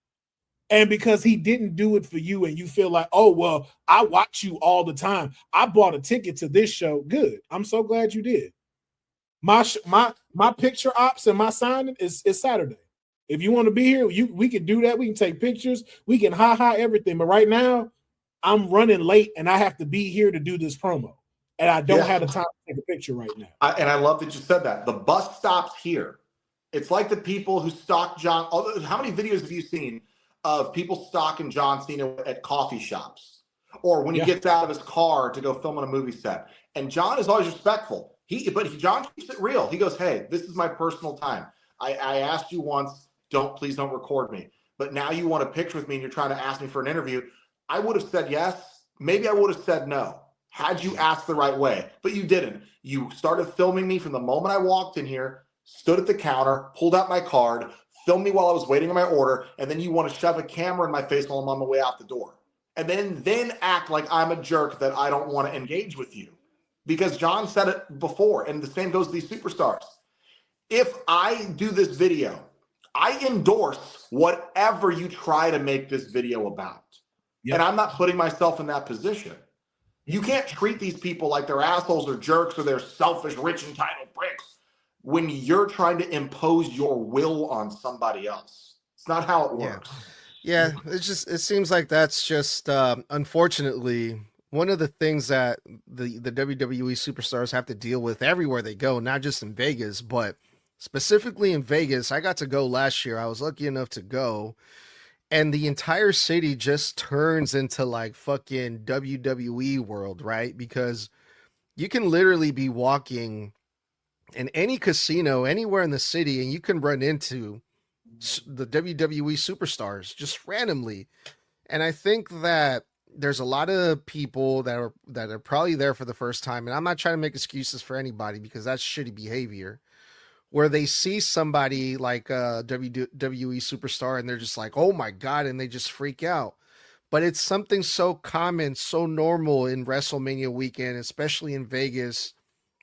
And because he didn't do it for you and you feel like, oh, well, I watch you all the time. I bought a ticket to this show. Good. I'm so glad you did. My picture ops and my signing is Saturday. If you want to be here, we can do that. We can take pictures. We can everything. But right now, I'm running late and I have to be here to do this promo. And I don't have the time to take a picture right now. And I love that you said that. The bus stops here. It's like the people who stalk John. How many videos have you seen of people stalking John Cena at coffee shops? Or when he gets out of his car to go film on a movie set. And John is always respectful. John keeps it real. He goes, hey, this is my personal time. I asked you once, please don't record me. But now you want a picture with me and you're trying to ask me for an interview. I would have said yes. Maybe I would have said no. Had you asked the right way, but you didn't. You started filming me from the moment I walked in here, stood at the counter, pulled out my card, filmed me while I was waiting on my order, and then you want to shove a camera in my face while I'm on my way out the door. And then act like I'm a jerk that I don't want to engage with you. Because John said it before, and the same goes to these superstars. If I do this video, I endorse whatever you try to make this video about. Yep. And I'm not putting myself in that position. You can't treat these people like they're assholes or jerks or they're selfish, rich, entitled pricks when you're trying to impose your will on somebody else. It's not how it works. Yeah, it seems like that's just unfortunately one of the things that the WWE superstars have to deal with everywhere they go, not just in Vegas, but specifically in Vegas. I got to go last year. I was lucky enough to go. And the entire city just turns into like fucking WWE world, right? Because you can literally be walking in any casino anywhere in the city and you can run into the WWE superstars just randomly. And I think that there's a lot of people that are probably there for the first time. And I'm not trying to make excuses for anybody because that's shitty behavior, where they see somebody like a WWE superstar and they're just like, oh my God, and they just freak out. But it's something so common, so normal in WrestleMania weekend, especially in Vegas,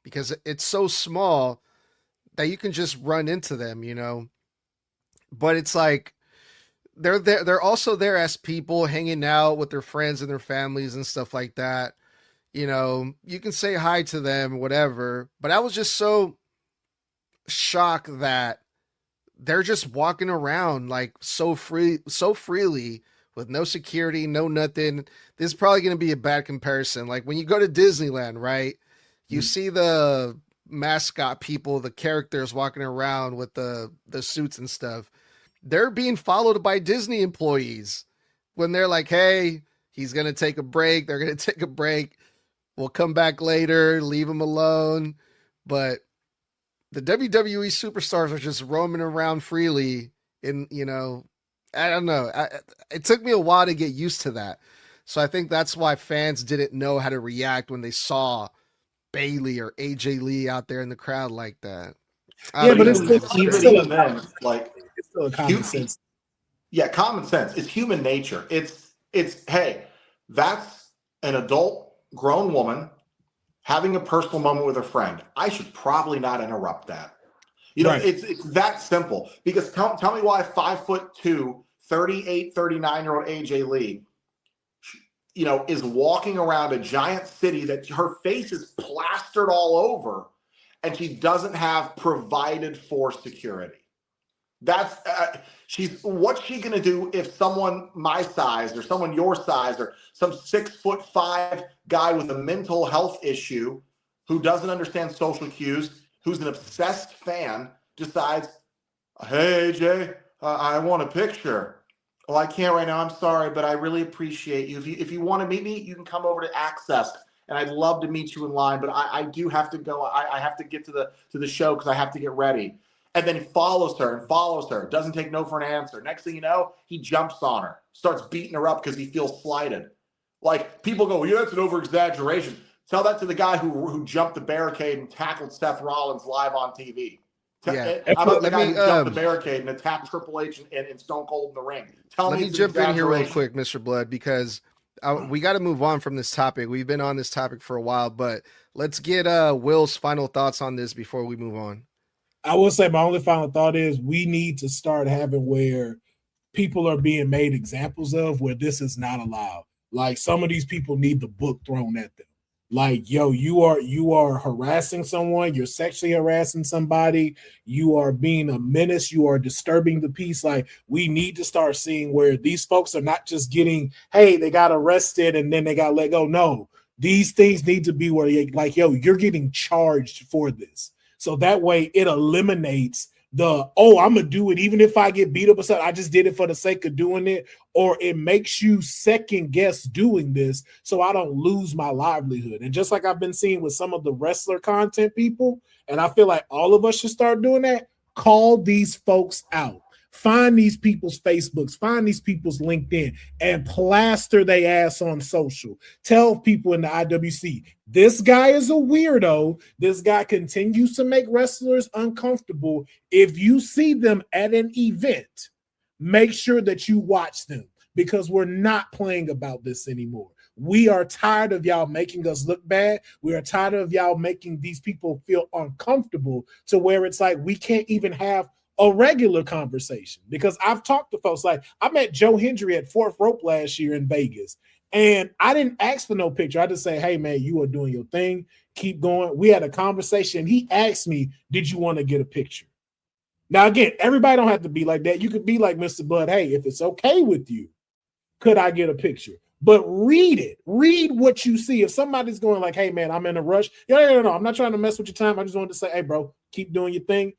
because it's so small that you can just run into them, you know. But it's like they're also there as people hanging out with their friends and their families and stuff like that. You know, you can say hi to them, whatever. But I was just so shocked that they're just walking around like so freely with no security, no nothing. This is probably going to be a bad comparison. Like when you go to Disneyland, right? You see the mascot people, the characters walking around with the suits and stuff. They're being followed by Disney employees when they're like, hey, he's going to take a break. They're going to take a break. We'll come back later, leave him alone. But the WWE superstars are just roaming around freely in, you know, I don't know. It took me a while to get used to that. So I think that's why fans didn't know how to react when they saw Bailey or AJ Lee out there in the crowd like that. Yeah, but it's even then, like, it's still a common sense. Yeah, common sense. It's human nature. It's hey, that's an adult grown woman having a personal moment with a friend. I should probably not interrupt that. You know, Right. it's that simple. Because tell me why 5'2", 38, 39-year-old AJ Lee, you know, is walking around a giant city that her face is plastered all over, and she doesn't have provided for security. That's what's she gonna do if someone my size or someone your size or some 6'5" guy with a mental health issue who doesn't understand social cues, who's an obsessed fan, decides, hey AJ, I want a picture. Well, I can't right now. I'm sorry, but I really appreciate you. If you want to meet me, you can come over to Access, and I'd love to meet you in line. But I do have to go. I have to get to the show because I have to get ready. And then he follows her, doesn't take no for an answer. Next thing you know, he jumps on her, starts beating her up because he feels slighted. Like, people go, well, yeah, that's an over-exaggeration. Tell that to the guy who jumped the barricade and tackled Seth Rollins live on TV. Yeah. How about the guy who jumped the barricade and attacked Triple H and Stone Cold in the ring? Let me jump in here real quick, Mr. Blood, because we got to move on from this topic. We've been on this topic for a while, but let's get Will's final thoughts on this before we move on. I will say my only final thought is we need to start having where people are being made examples of where this is not allowed. Like, some of these people need the book thrown at them. Like, yo, you are harassing someone, you're sexually harassing somebody, you are being a menace, you are disturbing the peace. Like, we need to start seeing where these folks are not just getting, hey, they got arrested and then they got let go. No, these things need to be where you're like, yo, you're getting charged for this. So that way it eliminates I'm going to do it even if I get beat up or something. I just did it for the sake of doing it. Or it makes you second guess doing this so I don't lose my livelihood. And just like I've been seeing with some of the wrestler content people, and I feel like all of us should start doing that, call these folks out. Find these people's Facebooks, find these people's LinkedIn, and plaster their ass on social. Tell people in the IWC, this guy is a weirdo. This guy continues to make wrestlers uncomfortable. If you see them at an event, make sure that you watch them, because we're not playing about this anymore. We are tired of y'all making us look bad. We are tired of y'all making these people feel uncomfortable to where it's like we can't even have a regular conversation. Because I've talked to folks, like I met Joe Hendry at Fourth Rope last year in Vegas, and I didn't ask for no picture. I just say, hey man, you are doing your thing, keep going. We had a conversation. He asked me, did you want to get a picture? Now again, everybody don't have to be like that. You could be like Mr. Blood, hey, if it's okay with you, could I get a picture? But read it. Read what you see. If somebody's going like, hey man, I'm in a rush. No, I'm not trying to mess with your time. I just wanted to say, hey bro, keep doing your thing.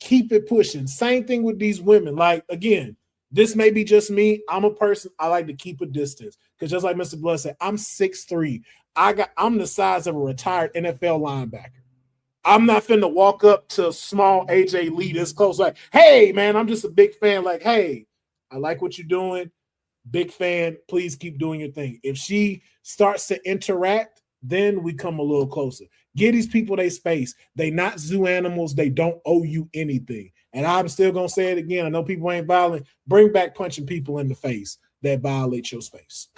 Keep it pushing. Same thing with these women. Like, again, this may be just me. I'm a person, I like to keep a distance. Because just like Mr. Blood said, I'm 6'3". I'm the size of a retired NFL linebacker. I'm not finna walk up to small AJ Lee this close, like, hey, man, I'm just a big fan. Like, hey, I like what you're doing. Big fan. Please keep doing your thing. If she starts to interact, then we come a little closer. Give these people their space. They not zoo animals. They don't owe you anything. And I'm still going to say it again. I know people ain't violent. Bring back punching people in the face that violate your space.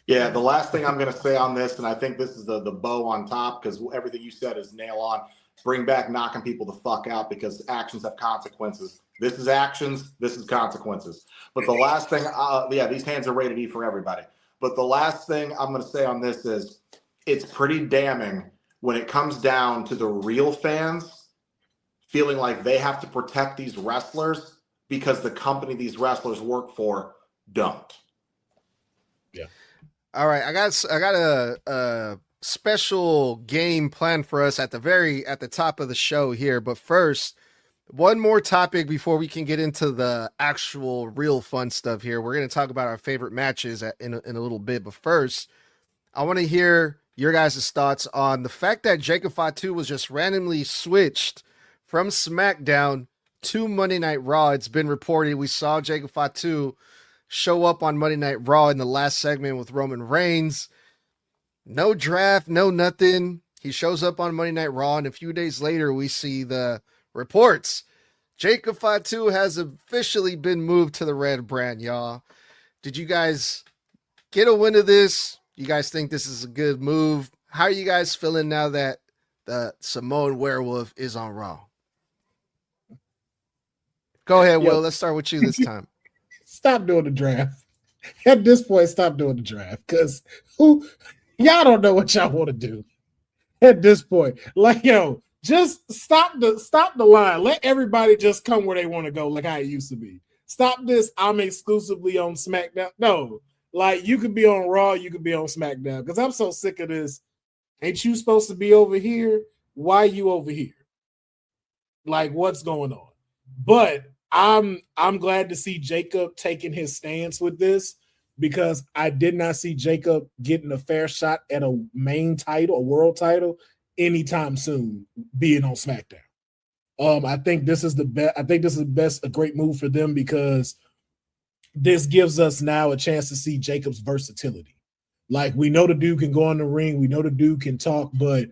Yeah, the last thing I'm going to say on this, and I think this is the bow on top, because everything you said is nail on. Bring back knocking people the fuck out, because actions have consequences. This is actions. This is consequences. But the last thing, these hands are rated E for everybody. But the last thing I'm going to say on this is it's pretty damning when it comes down to the real fans feeling like they have to protect these wrestlers because the company these wrestlers work for don't. Yeah. All right, I got a special game planned for us at the top of the show here, but first, one more topic before we can get into the actual real fun stuff here. We're going to talk about our favorite matches in a little bit, but first, I want to hear your guys' thoughts on the fact that Jacob Fatu was just randomly switched from SmackDown to Monday Night Raw. It's been reported. We saw Jacob Fatu show up on Monday Night Raw in the last segment with Roman Reigns. No draft, no nothing. He shows up on Monday Night Raw, and a few days later, we see the reports. Jacob Fatu has officially been moved to the red brand, y'all. Did you guys get a win of this? You guys think this is a good move? How are you guys feeling now that the Samoan Werewolf is on Raw? Go ahead, Will. Let's start with you this time. Stop doing the draft. At this point, stop doing the draft because y'all don't know what y'all want to do. At this point, like, yo, just stop the line. Let everybody just come where they want to go, like how it used to be. Stop this. I'm exclusively on SmackDown. No, like you could be on Raw, you could be on SmackDown. Because I'm so sick of this. Ain't you supposed to be over here? Why you over here? Like, what's going on? But I'm glad to see Jacob taking his stance with this, because I did not see Jacob getting a fair shot at a main title, a world title, anytime soon, being on SmackDown. I think this is the best. I think this is a great move for them, because this gives us now a chance to see Jacob's versatility. Like, we know the dude can go in the ring, we know the dude can talk, but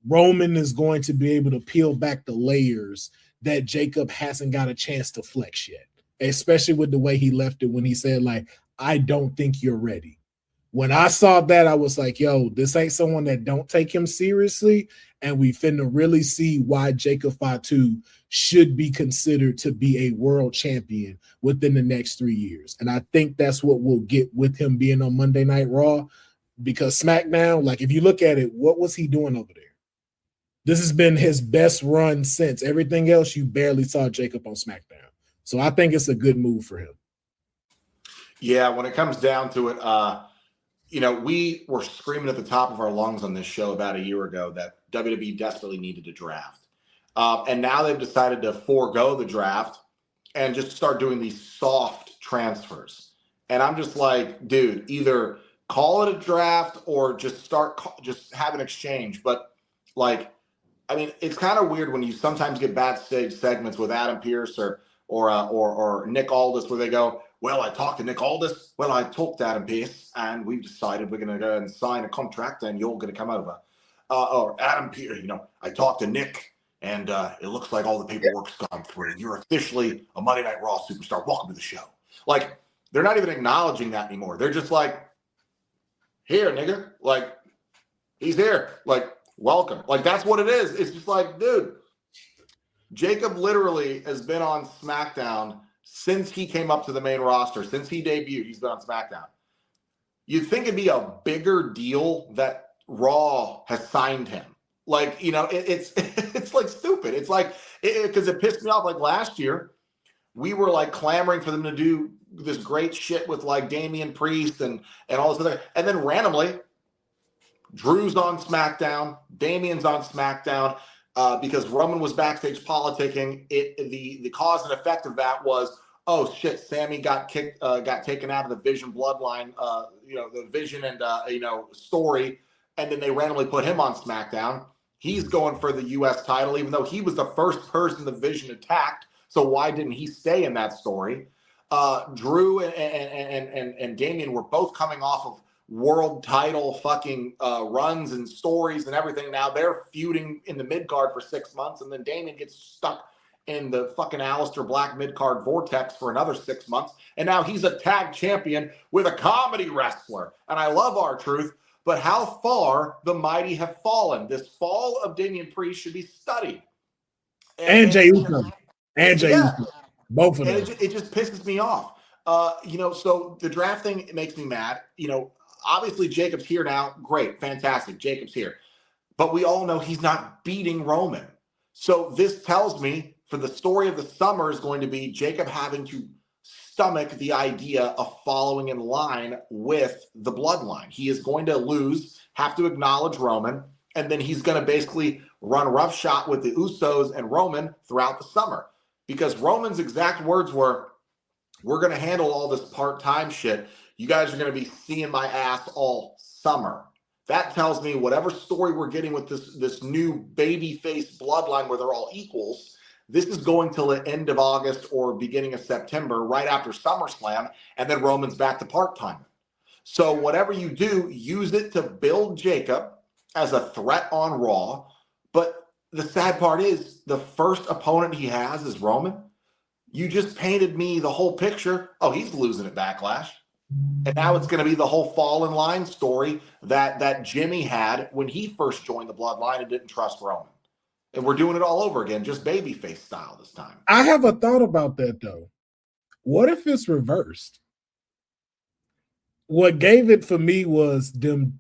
Roman is going to be able to peel back the layers that Jacob hasn't got a chance to flex yet, especially with the way he left it when he said, like, I don't think you're ready. When I saw that, I was like, yo, this ain't someone that don't take him seriously, and we finna really see why Jacob Fatu should be considered to be a world champion within the next 3 years. And I think that's what we'll get with him being on Monday Night Raw, because SmackDown, like, if you look at it, what was he doing over there? This has been his best run since. Everything else, you barely saw Jacob on SmackDown. So I think it's a good move for him. Yeah, when it comes down to it, we were screaming at the top of our lungs on this show about a year ago that WWE desperately needed a draft. And now they've decided to forego the draft and just start doing these soft transfers. And I'm just like, dude, either call it a draft or just just have an exchange. But, like, I mean, it's kind of weird when you sometimes get backstage segments with Adam Pearce or Nick Aldis where they go, well, I talked to Nick Aldis. Well, I talked to Adam Pearce, and we've decided we're going to go and sign a contract, and you're going to come over. Or Adam Pearce, I talked to Nick, and it looks like all the paperwork's gone through. You're officially a Monday Night Raw superstar. Welcome to the show. Like, they're not even acknowledging that anymore. They're just like, here, nigga. Like, he's here. Like, welcome. Like, that's what it is. It's just like, dude, Jacob literally has been on SmackDown since he came up to the main roster. Since he debuted, he's been on SmackDown. You'd think it'd be a bigger deal that Raw has signed him. Like, it's like stupid. It's like, because it pissed me off. Like, last year, we were like clamoring for them to do this great shit with like Damian Priest and all this other. And then randomly, Drew's on SmackDown, Damian's on SmackDown, because Roman was backstage politicking. The cause and effect of that was, oh shit, Sammy got taken out of the Vision bloodline, the Vision and story, and then they randomly put him on SmackDown. He's going for the U.S. title, even though he was the first person the Vision attacked. So why didn't he stay in that story? Drew and Damian were both coming off of world title fucking runs and stories and everything. Now they're feuding in the mid-card for 6 months, and then Damian gets stuck in the fucking Aleister Black mid-card vortex for another 6 months, and now he's a tag champion with a comedy wrestler. And I love R-Truth, but how far the mighty have fallen. This fall of Damian Priest should be studied. And Jey Uso. And Jey Uso. Both of them. And it just pisses me off. So the draft thing, it makes me mad. Obviously, Jacob's here now. Great. Fantastic. Jacob's here. But we all know he's not beating Roman. So this tells me for the story of the summer is going to be Jacob having to stomach the idea of following in line with the bloodline. He is going to lose, have to acknowledge Roman, and then he's going to basically run roughshod with the Usos and Roman throughout the summer. Because Roman's exact words were, we're going to handle all this part-time shit. You guys are going to be seeing my ass all summer. That tells me whatever story we're getting with this new baby-face bloodline where they're all equals, This is going till the end of August or beginning of September, right after SummerSlam, and then Roman's back to part-time. So whatever you do, use it to build Jacob as a threat on Raw. But the sad part is the first opponent he has is Roman. You just painted me the whole picture. Oh, he's losing at Backlash. And now it's going to be the whole fall in line story that Jimmy had when he first joined the Bloodline and didn't trust Roman. And we're doing it all over again, just babyface style this time. I have a thought about that, though. What if it's reversed? What gave it for me was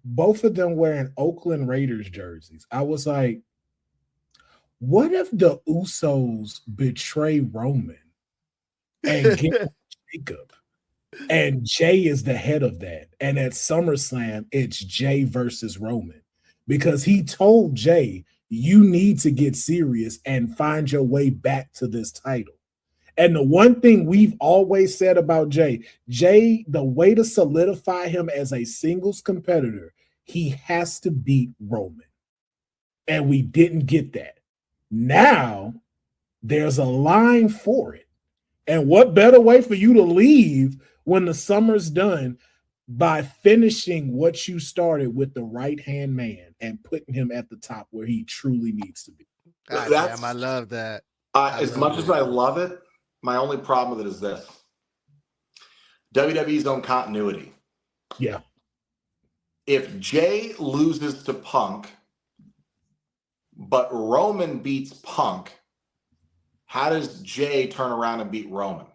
both of them wearing Oakland Raiders jerseys. I was like, what if the Usos betray Roman and get Jacob? And Jay is the head of that. And at SummerSlam, it's Jay versus Roman. Because he told Jay, you need to get serious and find your way back to this title. And the one thing we've always said about Jay, the way to solidify him as a singles competitor, he has to beat Roman. And we didn't get that. Now, there's a line for it. And what better way for you to leave when the summer's done by finishing what you started with the right-hand man and putting him at the top where he truly needs to be. God damn, I love that. As much as I love it, my only problem with it is this. WWE's own continuity. Yeah. If Jay loses to Punk, but Roman beats Punk, how does Jay turn around and beat Roman?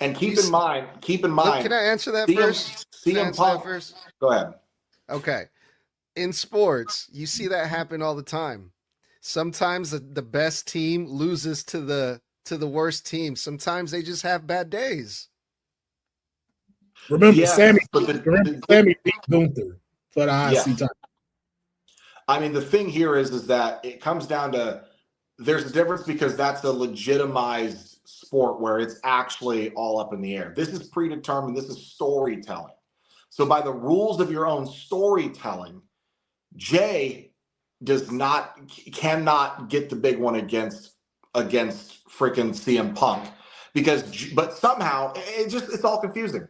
And keep in mind. Can I answer that first? CM Punk. Go ahead. Okay. In sports, you see that happen all the time. Sometimes the best team loses to the worst team. Sometimes they just have bad days. Remember, Sammy beat Gunther for the IC title. I mean, the thing here is that it comes down to there's a difference because that's a legitimized sport where it's actually all up in the air. This is predetermined. This is storytelling. So by the rules of your own storytelling, Jay cannot get the big one against freaking CM Punk but somehow it's all confusing.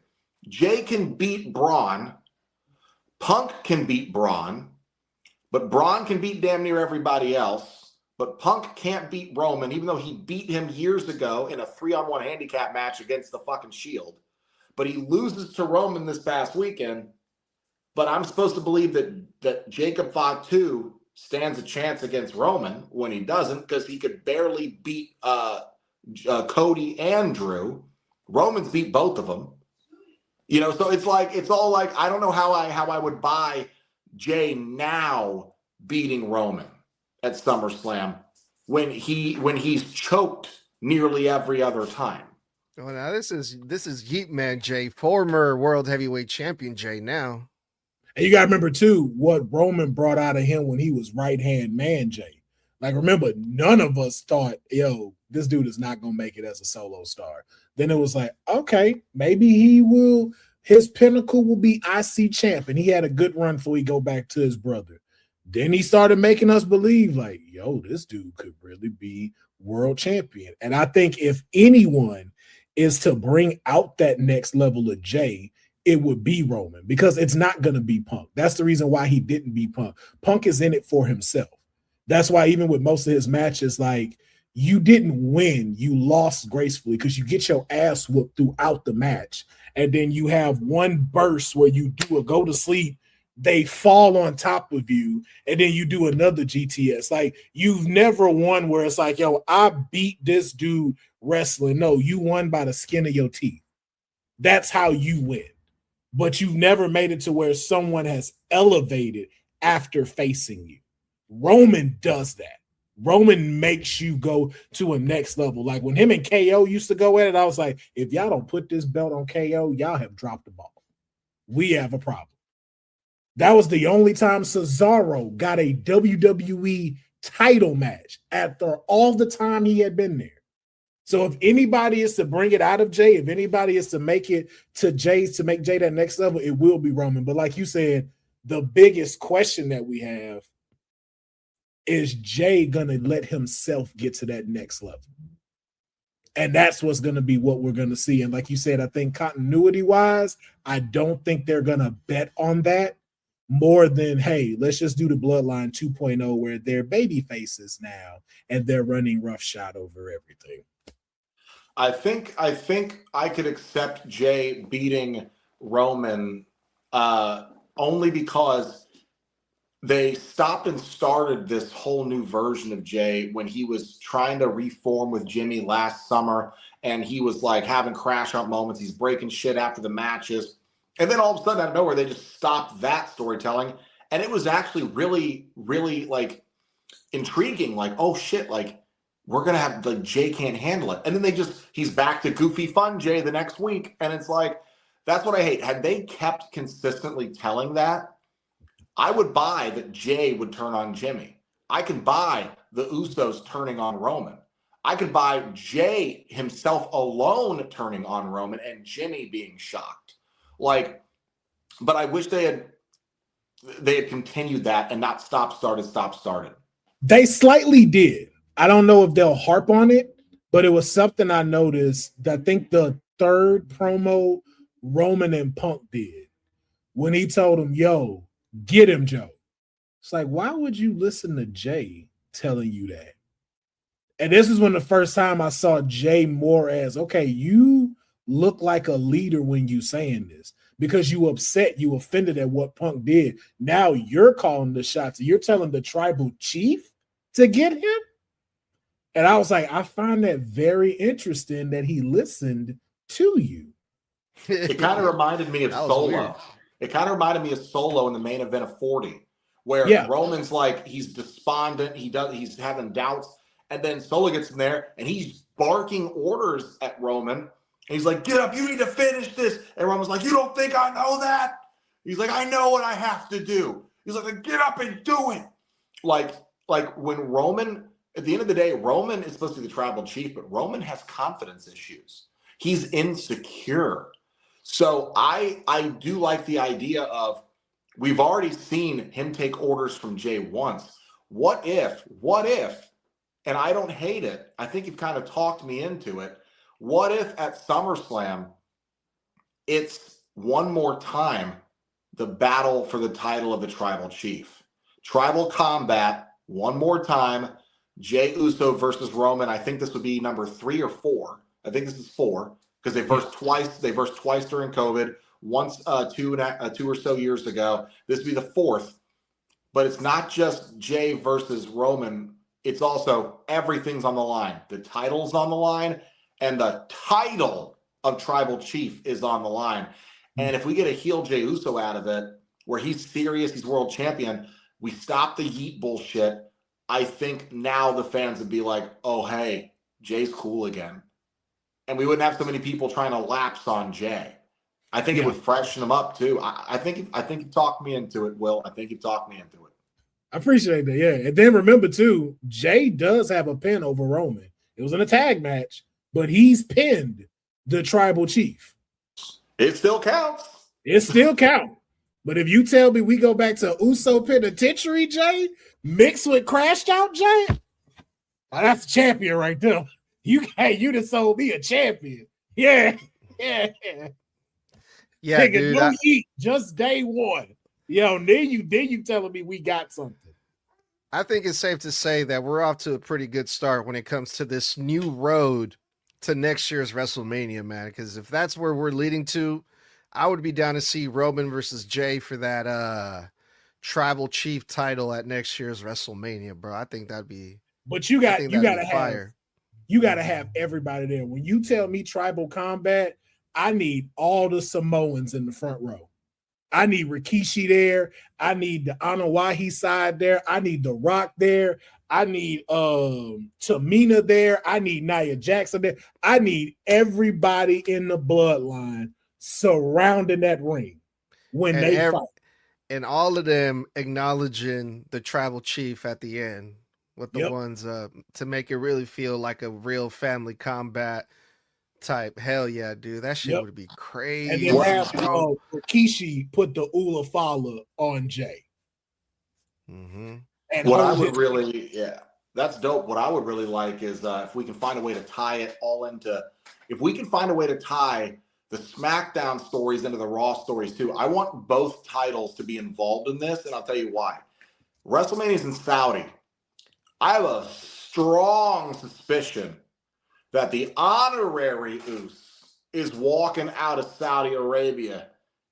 Jay can beat Braun, Punk can beat Braun, but Braun can beat damn near everybody else. But Punk can't beat Roman, even though he beat him years ago in a 3-on-1 handicap match against the fucking Shield. But he loses to Roman this past weekend. But I'm supposed to believe that Jacob Fatu stands a chance against Roman when he doesn't, because he could barely beat Cody and Drew. Roman's beat both of them. You know, so it's all like I don't know how I would buy Jay now beating Roman at SummerSlam when he's choked nearly every other time. Oh, now this is Yeet Man Jay, former World Heavyweight Champion Jay now. And you got to remember, too, what Roman brought out of him when he was right-hand man Jay. Like, remember, none of us thought, this dude is not going to make it as a solo star. Then it was like, okay, maybe his pinnacle will be IC champ. And he had a good run before he go back to his brother. Then he started making us believe, like, this dude could really be world champion. And I think if anyone is to bring out that next level of Jay, it would be Roman, because it's not going to be Punk. That's the reason why he didn't beat Punk. Punk is in it for himself. That's why even with most of his matches, like, you didn't win. You lost gracefully because you get your ass whooped throughout the match. And then you have one burst where you do a go to sleep, they fall on top of you, and then you do another GTS. Like, you've never won where it's like, I beat this dude wrestling. No, you won by the skin of your teeth. That's how you win. But you've never made it to where someone has elevated after facing you. Roman does that. Roman makes you go to a next level. Like when him and KO used to go at it, I was like, if y'all don't put this belt on KO, y'all have dropped the ball. We have a problem. That was the only time Cesaro got a WWE title match after all the time he had been there. So if anybody is to bring it out of Jay, if anybody is to make it to Jay, to make Jay that next level, it will be Roman. But like you said, the biggest question that we have is Jay gonna let himself get to that next level? And that's what's going to be what we're going to see. And like you said, I think continuity-wise, I don't think they're going to bet on that more than, hey, let's just do the Bloodline 2.0 where they're baby faces now and they're running roughshod over everything. I think I could accept Jay beating Roman only because they stopped and started this whole new version of Jay when he was trying to reform with Jimmy last summer, and he was like having crash out moments. He's breaking shit after the matches. And then all of a sudden out of nowhere, they just stopped that storytelling. And it was actually really, really like intriguing. Like, oh shit, like we're going to have, like, Jay can't handle it. And then he's back to goofy fun Jay the next week. And it's like, that's what I hate. Had they kept consistently telling that, I would buy that Jay would turn on Jimmy. I could buy the Usos turning on Roman. I could buy Jay himself alone turning on Roman and Jimmy being shocked. Like, but I wish they had continued that and not stop started. They slightly did. I don't know if they'll harp on it, but it was something I noticed. I think the third promo Roman and Punk did when he told him, yo, get him, Joe. It's like, why would you listen to Jay telling you that? And this is when the first time I saw Jay more as, okay, you look like a leader when you saying this because you upset, you offended at what Punk did. Now you're calling the shots. You're telling the tribal chief to get him. And I was like, I find that very interesting that he listened to you. It kind of reminded me of Solo. Weird. It kind of reminded me of Solo in the main event of 40, where Roman's like, he's despondent, he's having doubts, and then Solo gets in there and he's barking orders at Roman, and he's like, get up, you need to finish this. And Roman's like, you don't think I know that? He's like, I know what I have to do. He's like, get up and do it. Like when Roman, at the end of the day, Roman is supposed to be the tribal chief, but Roman has confidence issues. He's insecure. So I do like the idea of, we've already seen him take orders from Jay once. What if, and I don't hate it, I think you've kind of talked me into it. What if at SummerSlam, it's one more time the battle for the title of the tribal chief? Tribal combat, one more time, Jay Uso versus Roman. I think this would be number 3 or 4. I think this is 4. Because they versed twice during COVID, once 2 or so years ago. This would be the 4th. But it's not just Jay versus Roman. It's also everything's on the line. The title's on the line, and the title of Tribal Chief is on the line. And if we get a heel Jay Uso out of it, where he's serious, he's world champion, we stop the yeet bullshit. I think now the fans would be like, oh, hey, Jay's cool again. And we wouldn't have so many people trying to lapse on Jay. I think it would freshen him up too. I think you talked me into it, Will. I think you talked me into it. I appreciate that, yeah. And then remember too, Jay does have a pin over Roman. It was in a tag match, but he's pinned the tribal chief. It still counts. It still counts. But if you tell me we go back to Uso Penitentiary Jay mixed with Crashed Out Jay, that's a champion right there. You just sold me a champion. Yeah. Yeah, dude. No heat, just day one. Yo, then you telling me we got something. I think it's safe to say that we're off to a pretty good start when it comes to this new road to next year's WrestleMania, man. Because if that's where we're leading to, I would be down to see Roman versus Jay for that tribal chief title at next year's WrestleMania, bro. I think that'd be. But you gotta have everybody there. When you tell me tribal combat, I need all the Samoans in the front row. I need Rikishi there. I need the Anoa'i side there. I need The Rock there. I need Tamina there. I need Nia Jackson there. I need everybody in the bloodline surrounding that ring when they fight. And all of them acknowledging the tribal chief at the end with the ones to make it really feel like a real family combat type. Hell yeah, dude. That shit would be crazy. And then have Rikishi put the Ula Fala on Jay. Mm-hmm. And what I would really, that's dope. What I would really like is if we can find a way to tie it all into, if we can find a way to tie the SmackDown stories into the Raw stories too. I want both titles to be involved in this, and I'll tell you why. WrestleMania's in Saudi. I have a strong suspicion that the honorary Uso is walking out of Saudi Arabia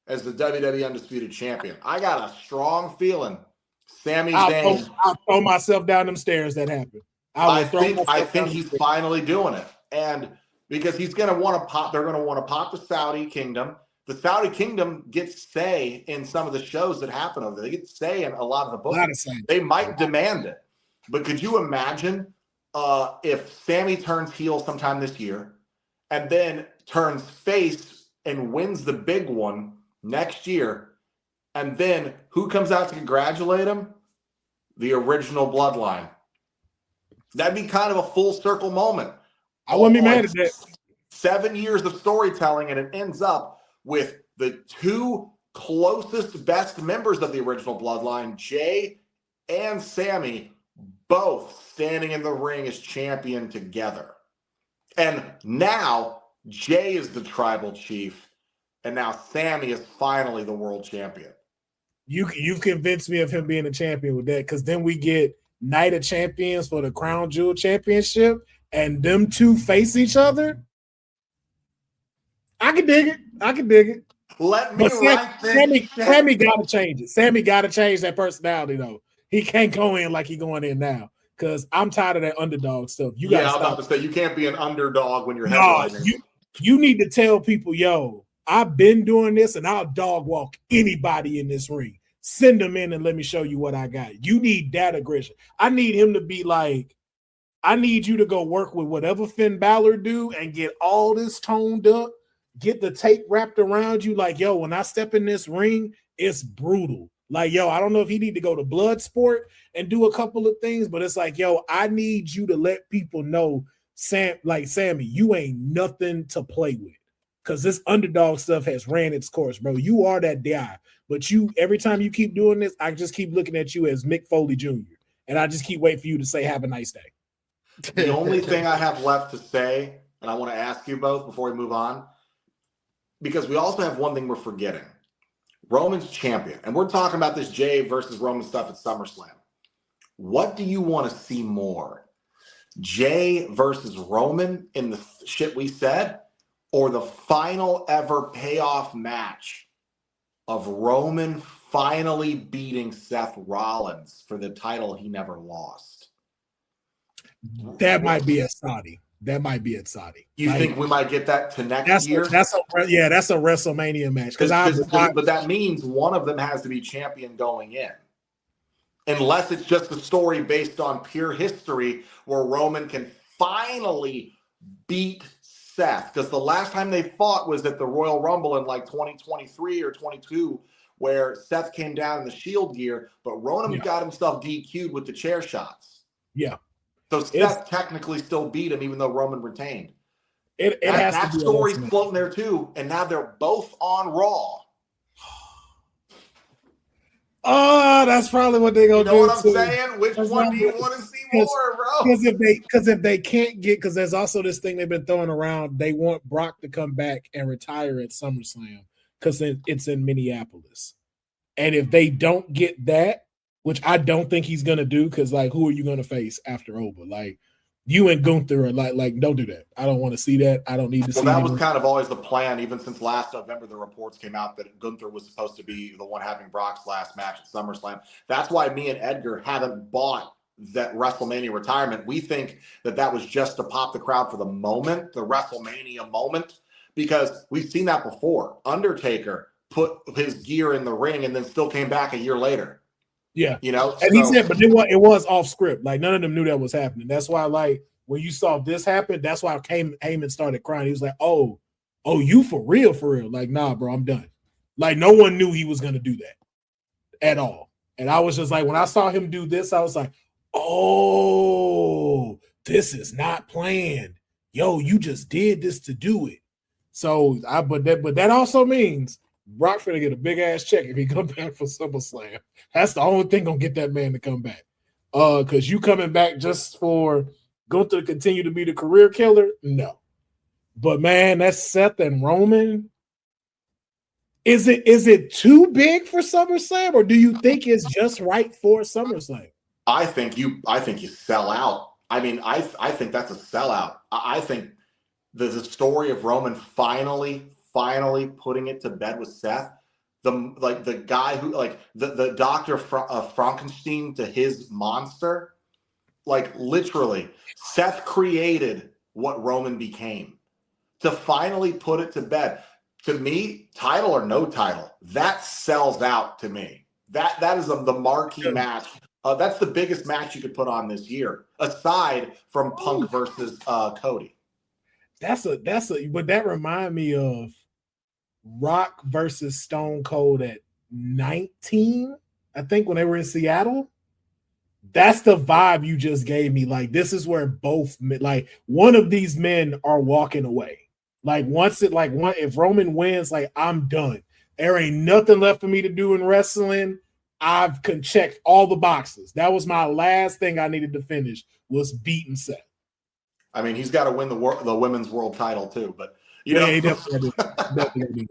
as the WWE Undisputed Champion. I got a strong feeling Sami Zayn. I'll throw myself down them stairs. That happened. I think he's finally doing it, and because he's going to want to pop, they're going to want to pop the Saudi Kingdom. The Saudi Kingdom gets say in some of the shows that happen over there. They get say in a lot of the books. They might demand it, but could you imagine if Sami turns heel sometime this year, and then turns face and wins the big one next year, and then who comes out to congratulate him? The original bloodline. That'd be kind of a full circle moment. I wouldn't be mad at that. 7 years of storytelling, and it ends up with the two closest, best members of the original bloodline, Jay and Sami, both standing in the ring as champion together. And now Jay is the tribal chief, and now Sami is finally the world champion. You've convinced me of him being a champion with that, because then we get Night of Champions for the Crown Jewel Championship, and them two face each other. I can dig it. Let me write this. Sami got to change it. Sami got to change that personality, though. He can't go in like he's going in now, because I'm tired of that underdog stuff. I'm about to say, you can't be an underdog when you're headlining. You need to tell people, yo, I've been doing this, and I'll dog walk anybody in this ring. Send them in and let me show you what I got. You need that aggression. I need him to be like, I need you to go work with whatever Finn Balor do and get all this toned up, get the tape wrapped around you. Like, yo, when I step in this ring, it's brutal. Like, yo, I don't know if he need to go to Bloodsport and do a couple of things, but it's like, yo, I need you to let people know, Sami, you ain't nothing to play with. Because this underdog stuff has ran its course, bro. You are that guy. But every time you keep doing this, I just keep looking at you as Mick Foley Jr. And I just keep waiting for you to say, have a nice day. The only thing I have left to say, and I want to ask you both before we move on, because we also have one thing we're forgetting. Roman's champion. And we're talking about this Jay versus Roman stuff at SummerSlam. What do you want to see more? Jay versus Roman in the shit we said? Or the final ever payoff match of Roman finally beating Seth Rollins for the title he never lost? That might be at Saudi. You think we might get that to next year? That's a WrestleMania match. But that means one of them has to be champion going in. Unless it's just a story based on pure history where Roman can finally beat Seth. Because the last time they fought was at the Royal Rumble in like 2023 or 22, where Seth came down in the Shield gear, but Roman got himself DQ'd with the chair shots. Yeah. So Seth technically still beat him, even though Roman retained. That story's floating there too, and now they're both on Raw. Oh, that's probably what they're gonna do. You know what I'm saying? Which one do you want to see more, bro? Because if they can't get, because there's also this thing they've been throwing around. They want Brock to come back and retire at SummerSlam because it's in Minneapolis, and if they don't get that, which I don't think he's gonna do, because like, who are you gonna face after Oba? Like, you and Gunther are like, don't do that. I don't want to see that. I don't need to see that. Well, that was kind of always the plan. Even since last November, the reports came out that Gunther was supposed to be the one having Brock's last match at SummerSlam. That's why me and Edgar haven't bought that WrestleMania retirement. We think that was just to pop the crowd for the moment, the WrestleMania moment, because we've seen that before. Undertaker put his gear in the ring and then still came back a year later. Yeah, you know, and he said, but it was off script. Like, none of them knew that was happening. That's why, like, when you saw this happen, that's why Heyman started crying. He was like, "Oh, you for real? Like, nah, bro, I'm done." Like, no one knew he was gonna do that at all. And I was just like, when I saw him do this, I was like, "Oh, this is not planned. Yo, you just did this to do it." So, but that also means Brock finna get a big ass check if he comes back for SummerSlam. That's the only thing gonna get that man to come back. Because you coming back just for Gunther to continue to be the career killer? No. But man, that's Seth and Roman. Is it too big for SummerSlam, or do you think it's just right for SummerSlam? I think you sell out. I mean, I think that's a sellout. I think the story of Roman finally putting it to bed with Seth, the guy who the Dr. Frankenstein to his monster, literally Seth created what Roman became. To finally put it to bed, to me, title or no title, that sells out to me. That is the marquee match. That's the biggest match you could put on this year, aside from Punk versus Cody. Would that remind me of Rock versus Stone Cold at 19? I think when they were in Seattle. That's the vibe you just gave me. Like, this is where one of these men are walking away. If Roman wins, I'm done. There ain't nothing left for me to do in wrestling. I've checked all the boxes. That was my last thing I needed to finish, was beating Seth. I mean, he's got to win the women's world title too, but he definitely did.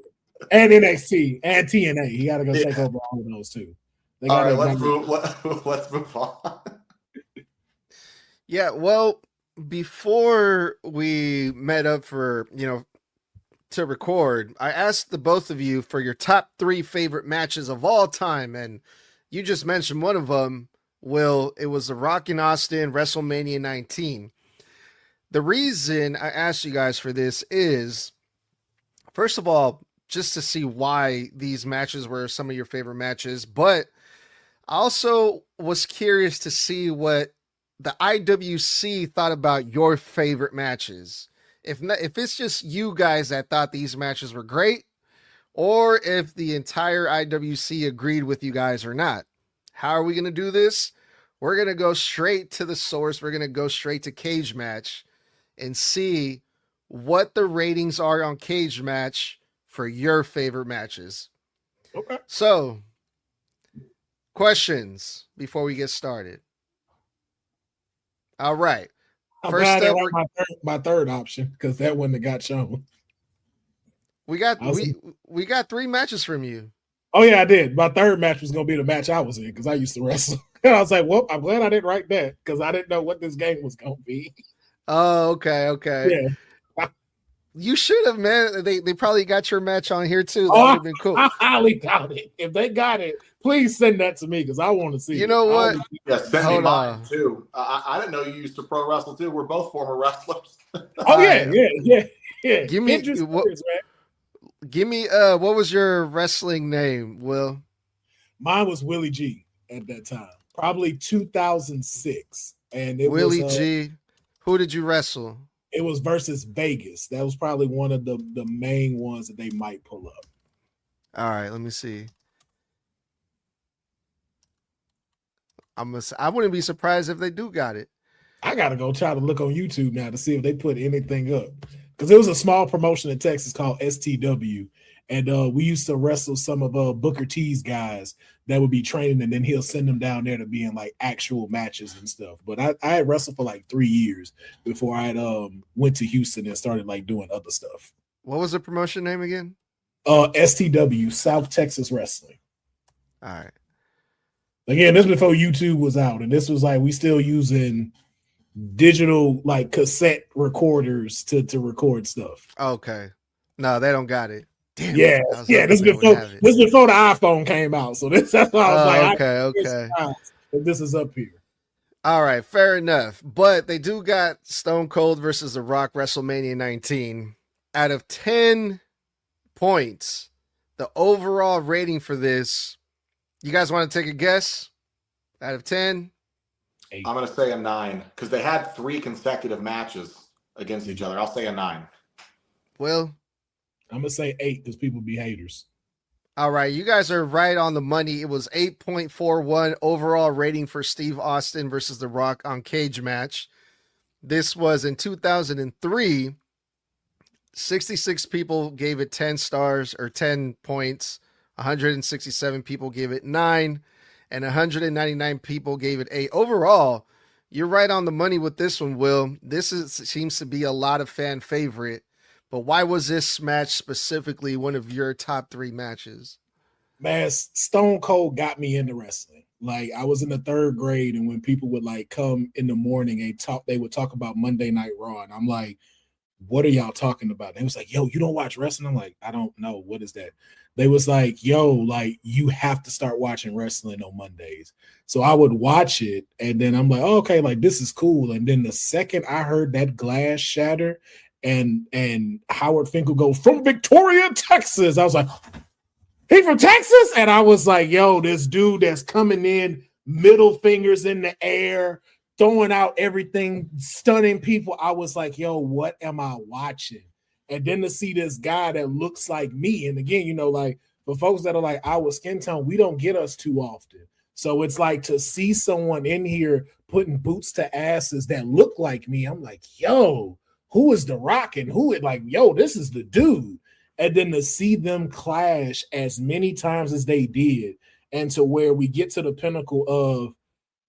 And NXT and TNA. He got to go take over all of those too. All right, let's move on. Yeah, well, before we met up for, to record, I asked the both of you for your top 3 favorite matches of all time, and you just mentioned one of them, Will. It was the Rock and Austin WrestleMania 19. The reason I asked you guys for this is, first of all, just to see why these matches were some of your favorite matches, but I also was curious to see what the IWC thought about your favorite matches. If it's just you guys that thought these matches were great, or if the entire IWC agreed with you guys or not. How are we going to do this? We're going to go straight to the source. We're going to go straight to Cage Match and see what the ratings are on Cage Match for your favorite matches. Okay. So, questions before we get started. All right. First up, my third option, because that one that got shown. We got 3 matches from you. Oh yeah, I did. My third match was gonna be the match I was in because I used to wrestle. And I was like, well, I'm glad I didn't write that because I didn't know what this game was gonna be. Oh, okay. Yeah. You should have, man. They probably got your match on here too. That would have been cool. I highly doubt it. If they got it, please send that to me because I want to see. You know what? Yeah, send me mine too. I didn't know you used to pro wrestle too. We're both former wrestlers. Oh yeah. Give me what was your wrestling name, Will? Mine was Willie G at that time, probably 2006, and it Willie was, G. Who did you wrestle? It was versus Vegas. That was probably one of the main ones that they might pull up. All right, let me see. I wouldn't be surprised if they do got it. I gotta go try to look on YouTube now to see if they put anything up, because it was a small promotion in Texas called STW, and we used to wrestle some of Booker T's guys that would be training, and then he'll send them down there to be in like actual matches and stuff. But I had wrestled for like 3 years before I went to Houston and started like doing other stuff. What was the promotion name again? STW, South Texas Wrestling. All right. Again, this before YouTube was out, and this was like we still using digital like cassette recorders to record stuff. Okay. No, they don't got it. Damn. Yeah. This before the iPhone came out, so that's why I was like, okay. This is up here. All right, fair enough. But they do got Stone Cold versus The Rock WrestleMania 19. Out of 10 points, the overall rating for this. You guys want to take a guess? Out of 10? 8. I'm going to say a 9 because they had 3 consecutive matches against each other. I'll say a 9. Will? I'm going to say 8 because people be haters. All right, you guys are right on the money. It was 8.41 overall rating for Steve Austin versus The Rock on Cage Match. This was in 2003. 66 people gave it 10 stars or 10 points. 167 people gave it 9. and 199 people gave it 8. Overall, you're right on the money with this one, Will. Seems to be a lot of fan favorite. But why was this match specifically one of your top 3 matches? Man, Stone Cold got me into wrestling. Like, I was in the 3rd grade, and when people would like come in the morning and they would talk about Monday Night Raw, and I'm like, what are y'all talking about? And it was like, yo, you don't watch wrestling? I'm like, I don't know. What is that? They was like, yo, like, you have to start watching wrestling on Mondays. So I would watch it, and then I'm like, oh, okay, like, this is cool. And then the second I heard that glass shatter and Howard Finkel go, from Victoria, Texas, I was like, he from Texas? And I was like, yo, this dude that's coming in, middle fingers in the air, throwing out everything, stunning people. I was like, yo, what am I watching? And then to see this guy that looks like me. And again, you know, like, for folks that are like our skin tone, we don't get us too often. So it's like to see someone in here putting boots to asses that look like me. I'm like, yo, who is The Rock? And who is like, yo, this is the dude. And then to see them clash as many times as they did, and to where we get to the pinnacle of,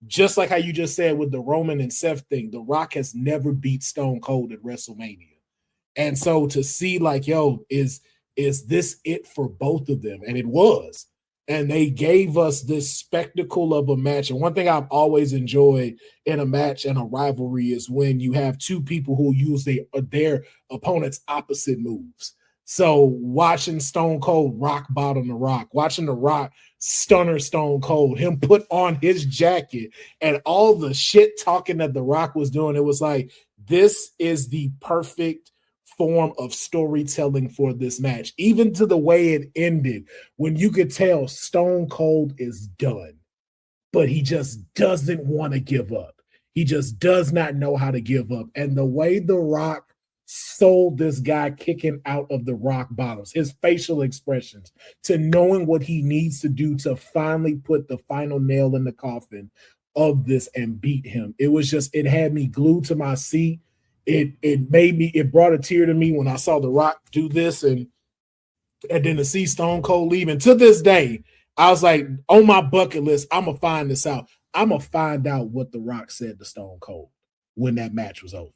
just like how you just said with the Roman and Seth thing, The Rock has never beat Stone Cold at WrestleMania. And so to see like, yo, is this it for both of them? And it was. And they gave us this spectacle of a match. And one thing I've always enjoyed in a match and a rivalry is when you have two people who use their opponent's opposite moves. So watching Stone Cold rock bottom The Rock, watching The Rock stunner Stone Cold, him put on his jacket, and all the shit talking that The Rock was doing, it was like, this is the perfect form of storytelling for this match. Even to the way it ended, when you could tell Stone Cold is done, but he just doesn't want to give up. He just does not know how to give up. And the way The Rock sold this guy kicking out of the rock bottoms, his facial expressions, to knowing what he needs to do to finally put the final nail in the coffin of this and beat him. It was just, it had me glued to my seat. It brought a tear to me when I saw The Rock do this, and then to see Stone Cold leave. And to this day, I was like, on my bucket list, I'm gonna find this out. I'm gonna find out what The Rock said to Stone Cold when that match was over.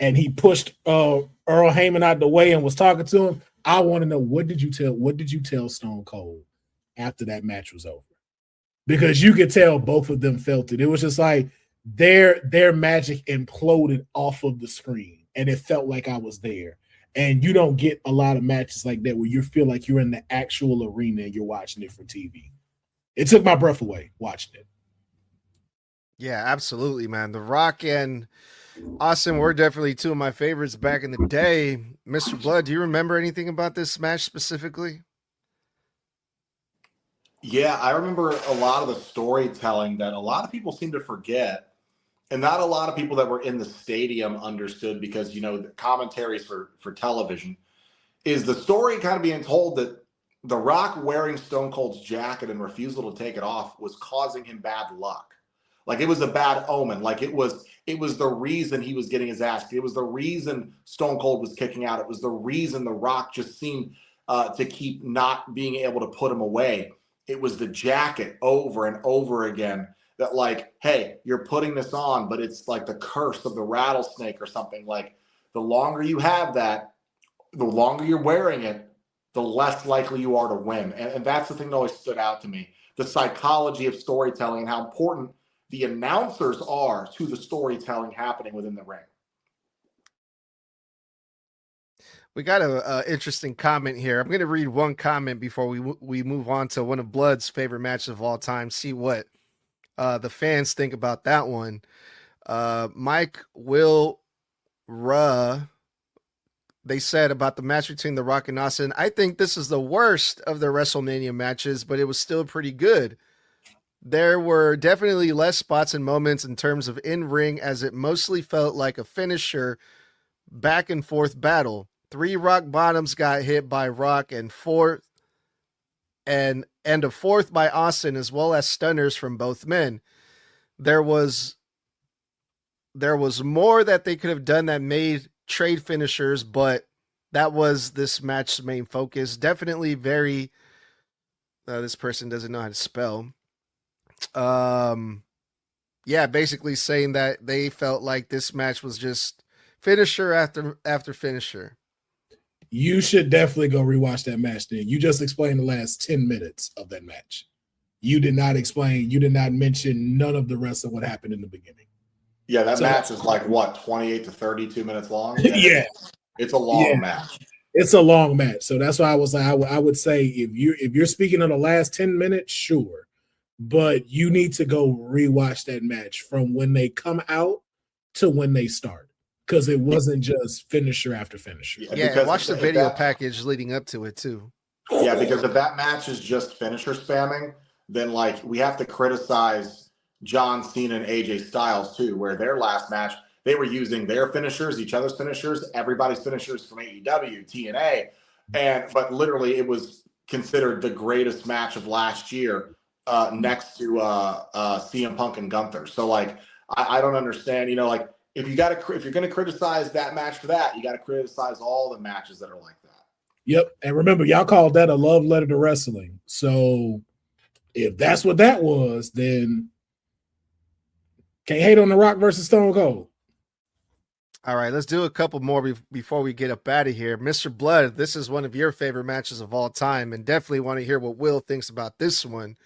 And he pushed Earl Heyman out the way and was talking to him. I want to know, what did you tell Stone Cold after that match was over? Because you could tell both of them felt it. It was just like their magic imploded off of the screen, and it felt like I was there. And you don't get a lot of matches like that where you feel like you're in the actual arena and you're watching it from TV. It took my breath away watching it. Yeah, absolutely, man. The Rock and Austin were definitely two of my favorites back in the day. Mr. Blood, do you remember anything about this match specifically? Yeah, I remember a lot of the storytelling that a lot of people seem to forget, and not a lot of people that were in the stadium understood, because, you know, the commentaries for television is the story kind of being told that The Rock wearing Stone Cold's jacket and refusal to take it off was causing him bad luck. Like, it was a bad omen. Like, it was the reason he was getting his ass kicked. It was the reason Stone Cold was kicking out. It was the reason The Rock just seemed to keep not being able to put him away. It was the jacket over and over again that, like, hey, you're putting this on, but it's like the curse of the rattlesnake or something. Like, the longer you have that, the longer you're wearing it, the less likely you are to win. And that's the thing that always stood out to me. The psychology of storytelling and how important the announcers are to the storytelling happening within the ring. We got an interesting comment here. I'm going to read one comment before we move on to one of Blood's favorite matches of all time. See what the fans think about that one. Mike Will they said about the match between The Rock and Austin, I think this is the worst of the WrestleMania matches, but it was still pretty good. There were definitely less spots and moments in terms of in-ring, as it mostly felt like a finisher back and forth battle. 3 rock bottoms got hit by Rock, and a fourth by Austin, as well as stunners from both men. There was more that they could have done that made trade finishers, but that was this match's main focus. Definitely very, this person doesn't know how to spell. Yeah, basically saying that they felt like this match was just finisher after finisher. You should definitely go rewatch that match then. You just explained the last 10 minutes of that match. You did not mention none of the rest of what happened in the beginning. Yeah, that match is like what, 28 to 32 minutes long? Yeah. It's a long match. It's a long match. So that's why I was like, I would say if you're speaking of the last 10 minutes, sure. But you need to go rewatch that match from when they come out to when they start. Because it wasn't just finisher after finisher. Yeah, watch the video package leading up to it too. Yeah, because if that match is just finisher spamming, then like we have to criticize John Cena and AJ Styles too, where their last match, they were using their finishers, each other's finishers, everybody's finishers from AEW, TNA, but literally it was considered the greatest match of last year, next to CM Punk and Gunther. So like I don't understand, you know, like if you're going to criticize that match for that, you got to criticize all the matches that are like that. Yep, and remember, y'all called that a love letter to wrestling. So if that's what that was, then can't hate on The Rock versus Stone Cold. All right, let's do a couple more before we get up out of here. Mr. Blood, this is one of your favorite matches of all time, and definitely want to hear what Will thinks about this one.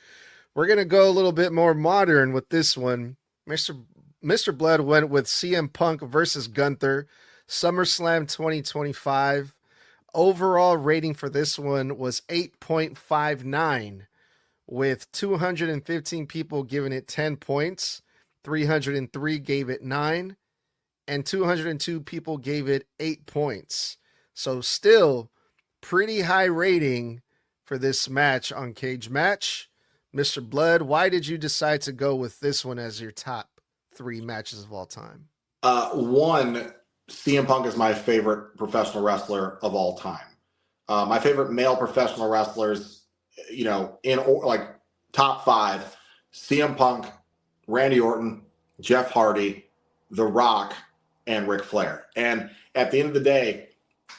We're going to go a little bit more modern with this one. Mr. Blood went with CM Punk versus Gunther, SummerSlam 2025. Overall rating for this one was 8.59, with 215 people giving it 10 points, 303 gave it 9, and 202 people gave it 8 points. So still pretty high rating for this match on Cage Match. Mr. Blood, why did you decide to go with this one as your top 3 matches of all time? One, CM Punk is my favorite professional wrestler of all time. My favorite male professional wrestlers, you know, like top 5, CM Punk, Randy Orton, Jeff Hardy, The Rock, and Ric Flair. And at the end of the day,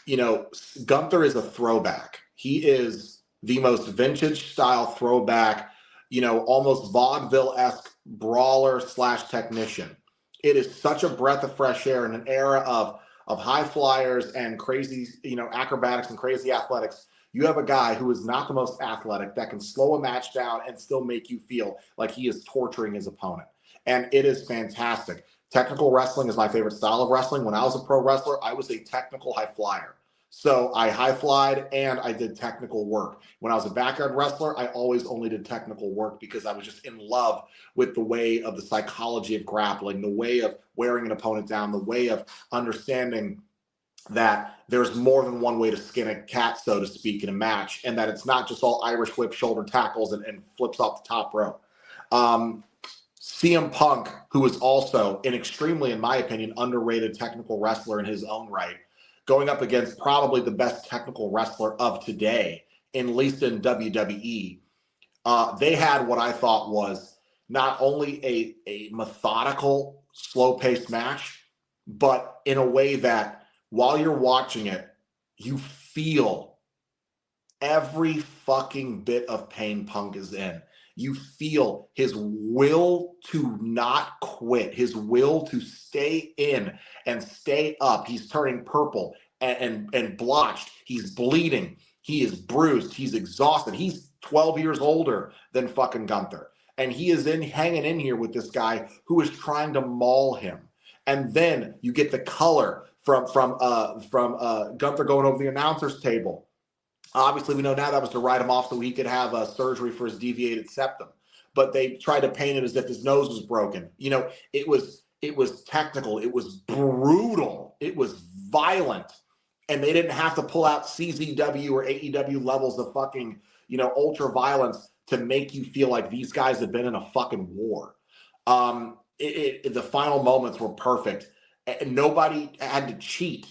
you know, Gunther is a throwback. He is the most vintage style throwback, you know, almost vaudeville-esque brawler / technician. It is such a breath of fresh air in an era of high flyers and crazy, you know, acrobatics and crazy athletics. You have a guy who is not the most athletic that can slow a match down and still make you feel like he is torturing his opponent. And it is fantastic. Technical wrestling is my favorite style of wrestling. When I was a pro wrestler, I was a technical high flyer. So I high flyed and I did technical work. When I was a backyard wrestler, I always only did technical work because I was just in love with the way of the psychology of grappling, the way of wearing an opponent down, the way of understanding that there's more than one way to skin a cat, so to speak, in a match, and that it's not just all Irish whip shoulder tackles and flips off the top rope. CM Punk, who is also an extremely, in my opinion, underrated technical wrestler in his own right, going up against probably the best technical wrestler of today, at least in WWE. They had what I thought was not only a methodical, slow-paced match, but in a way that while you're watching it, you feel every fucking bit of pain Punk is in. You feel his will to not quit, his will to stay in and stay up. He's turning purple and blotched. He's bleeding. He is bruised. He's exhausted. He's 12 years older than fucking Gunther. And he is hanging in here with this guy who is trying to maul him. And then you get the color from Gunther going over the announcer's table. Obviously, we know now that was to write him off so he could have a surgery for his deviated septum. But they tried to paint it as if his nose was broken. You know, it was technical. It was brutal. It was violent. And they didn't have to pull out CZW or AEW levels of fucking, you know, ultra violence to make you feel like these guys have been in a fucking war. The final moments were perfect. And nobody had to cheat.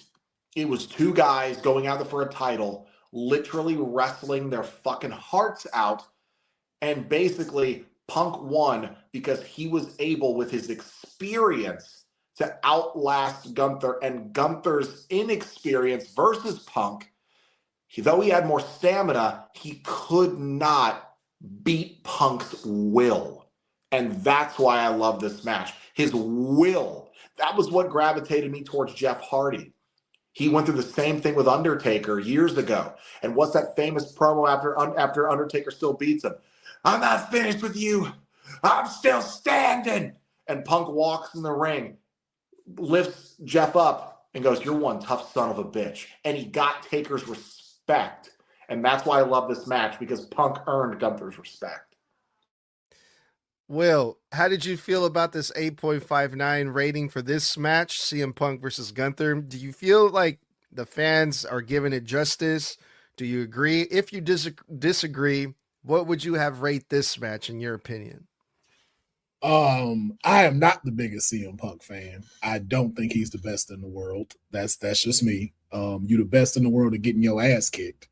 It was two guys going out there for a title, literally wrestling their fucking hearts out. And basically, Punk won because he was able, with his experience, to outlast Gunther. And Gunther's inexperience versus Punk, though he had more stamina, he could not beat Punk's will. And that's why I love this match. His will. That was what gravitated me towards Jeff Hardy. He went through the same thing with Undertaker years ago. And what's that famous promo after Undertaker still beats him? I'm not finished with you. I'm still standing. And Punk walks in the ring, lifts Jeff up, and goes, "You're one tough son of a bitch." And he got Taker's respect. And that's why I love this match, because Punk earned Gunther's respect. Will, how did you feel about this 8.59 rating for this match, CM Punk versus Gunther? Do you feel like the fans are giving it justice? Do you agree? If you disagree, what would you have rate this match in your opinion? I am not the biggest CM Punk fan. I don't think he's the best in the world. That's just me. You're the best in the world of getting your ass kicked.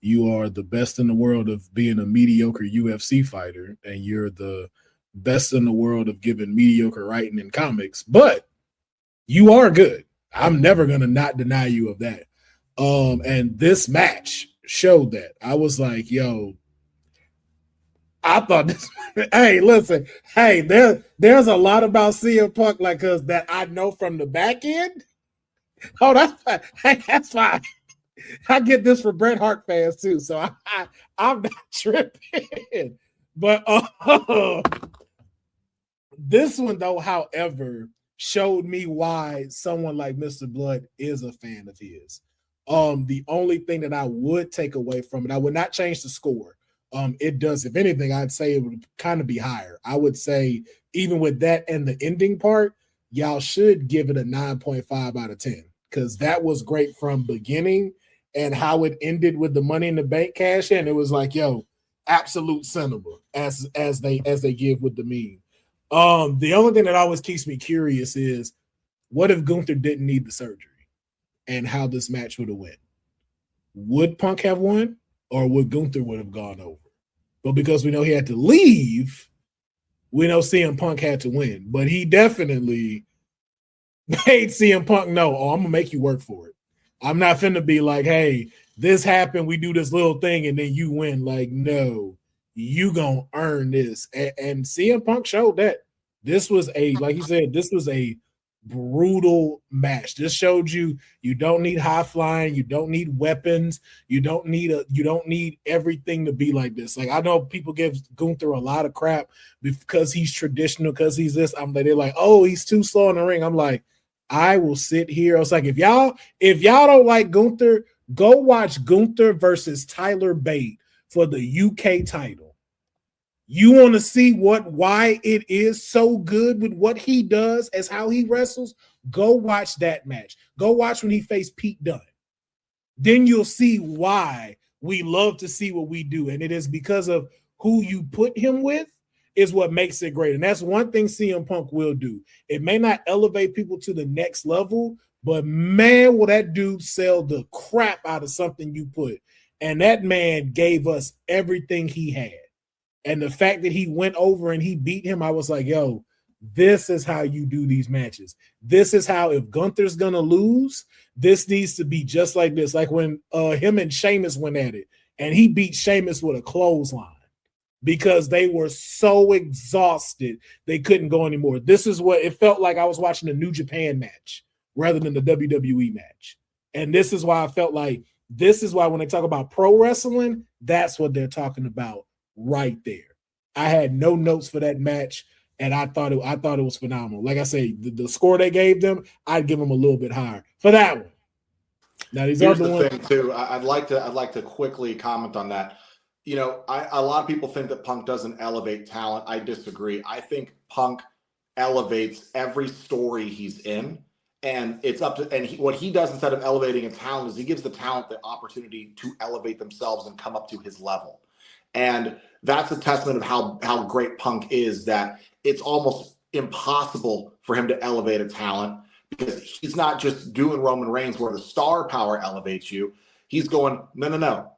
You are the best in the world of being a mediocre UFC fighter, and you're the best in the world of giving mediocre writing in comics, but you are good. I'm never going to not deny you of that. And this match showed that. I was like, yo, I thought this, hey, listen, hey, there's a lot about CM Punk, like, cause that I know from the back end. Oh, that's fine. Hey, that's fine. I get this for Bret Hart fans too, so I'm not tripping. But this one, though, however, showed me why someone like Mr. Blood is a fan of his. The only thing that I would take away from it, I would not change the score. It does, if anything, I'd say it would kind of be higher. I would say, even with that and the ending part, y'all should give it a 9.5 out of 10, because that was great from beginning, and how it ended with the Money in the Bank cash in. It was like, yo, absolute cinema, as they give with the meme. The only thing that always keeps me curious is, what if Gunther didn't need the surgery, and how this match would have went? Would Punk have won, or would Gunther would have gone over? But because we know he had to leave, we know CM Punk had to win. But he definitely made CM Punk know, oh, I'm gonna make you work for it. I'm not finna be like, hey, this happened, we do this little thing, and then you win. Like, no, you gonna earn this. And CM Punk showed that. This was like you said, this was a brutal match. This showed you don't need high flying, you don't need weapons, you don't need everything to be like this. Like, I know people give Gunther a lot of crap because he's traditional, because he's this. They're like, oh, he's too slow in the ring. I'm like, I will sit here. I was like, if y'all don't like Gunther, go watch Gunther versus Tyler Bate for the UK title. You want to see why it is so good with what he does as how he wrestles? Go watch that match. Go watch when he faced Pete Dunne. Then you'll see why we love to see what we do. And it is because of who you put him with is what makes it great. And that's one thing CM Punk will do. It may not elevate people to the next level, but man, will that dude sell the crap out of something you put. And that man gave us everything he had. And the fact that he went over and he beat him, I was like, yo, this is how you do these matches. This is how, if Gunther's going to lose, this needs to be just like this. Like when him and Sheamus went at it, and he beat Sheamus with a clothesline because they were so exhausted they couldn't go anymore. This is what it felt like. I was watching a New Japan match rather than the WWE match. And this is why I felt like, this is why when they talk about pro wrestling, that's what they're talking about right there. I had no notes for that match, and I thought it was phenomenal. Like I say, the score they gave them, I'd give them a little bit higher for that one. Now these Here's other the thing too. I'd like to quickly comment on that. You know, a lot of people think that Punk doesn't elevate talent. I disagree. I think Punk elevates every story he's in, and it's up to what he does instead of elevating a talent is he gives the talent the opportunity to elevate themselves and come up to his level. And that's a testament of how great Punk is, that it's almost impossible for him to elevate a talent, because he's not just doing Roman Reigns where the star power elevates you. He's going, no.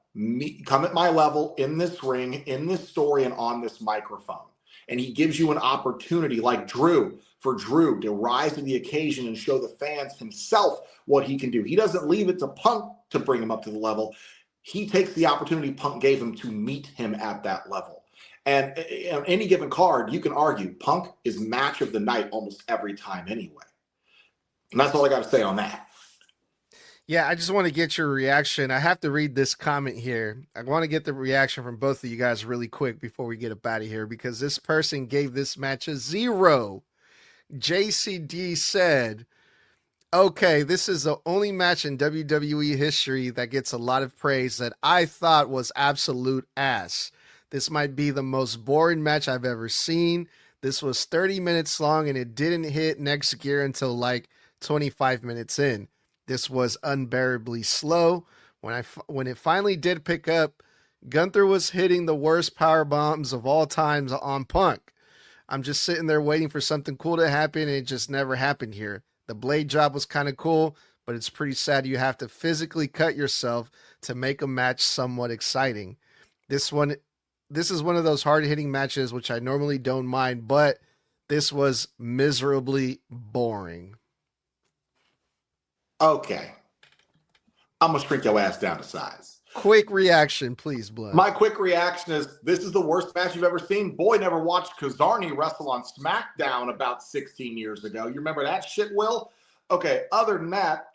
Come at my level in this ring, in this story, and on this microphone. And he gives you an opportunity like Drew to rise to the occasion and show the fans himself what he can do. He doesn't leave it to Punk to bring him up to the level. He takes the opportunity Punk gave him to meet him at that level. And on any given card, you can argue Punk is match of the night almost every time anyway. And that's all I got to say on that. Yeah, I just want to get your reaction. I have to read this comment here. I want to get the reaction from both of you guys really quick before we get up out of here, because this person gave this match a 0. JCD said, okay, this is the only match in WWE history that gets a lot of praise that I thought was absolute ass. This might be the most boring match I've ever seen. This was 30 minutes long and it didn't hit next gear until like 25 minutes in. This was unbearably slow. When it finally did pick up, Gunther was hitting the worst power bombs of all times on Punk. I'm just sitting there waiting for something cool to happen, and it just never happened here. The blade job was kind of cool, but it's pretty sad you have to physically cut yourself to make a match somewhat exciting. This is one of those hard-hitting matches, which I normally don't mind, but this was miserably boring. Okay. I'm going to shrink your ass down to size. Quick reaction, please, Blood. My quick reaction is, this is the worst match you've ever seen. Boy never watched Kazarni wrestle on SmackDown about 16 years ago. You remember that shit, Will? Okay, other than that,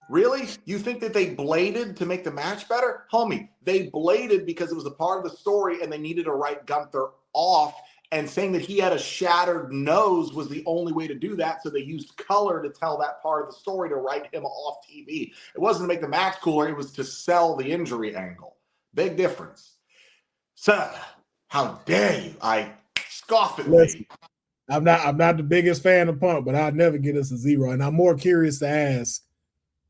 really? You think that they bladed to make the match better? Homie, they bladed because it was a part of the story and they needed to write Gunther off, and saying that he had a shattered nose was the only way to do that, so they used color to tell that part of the story to write him off TV. It wasn't to make the match cooler, it was to sell the injury angle. Big difference. Sir, how dare you? I scoff at me. I'm not the biggest fan of Punk, but I'd never get us a 0. And I'm more curious to ask,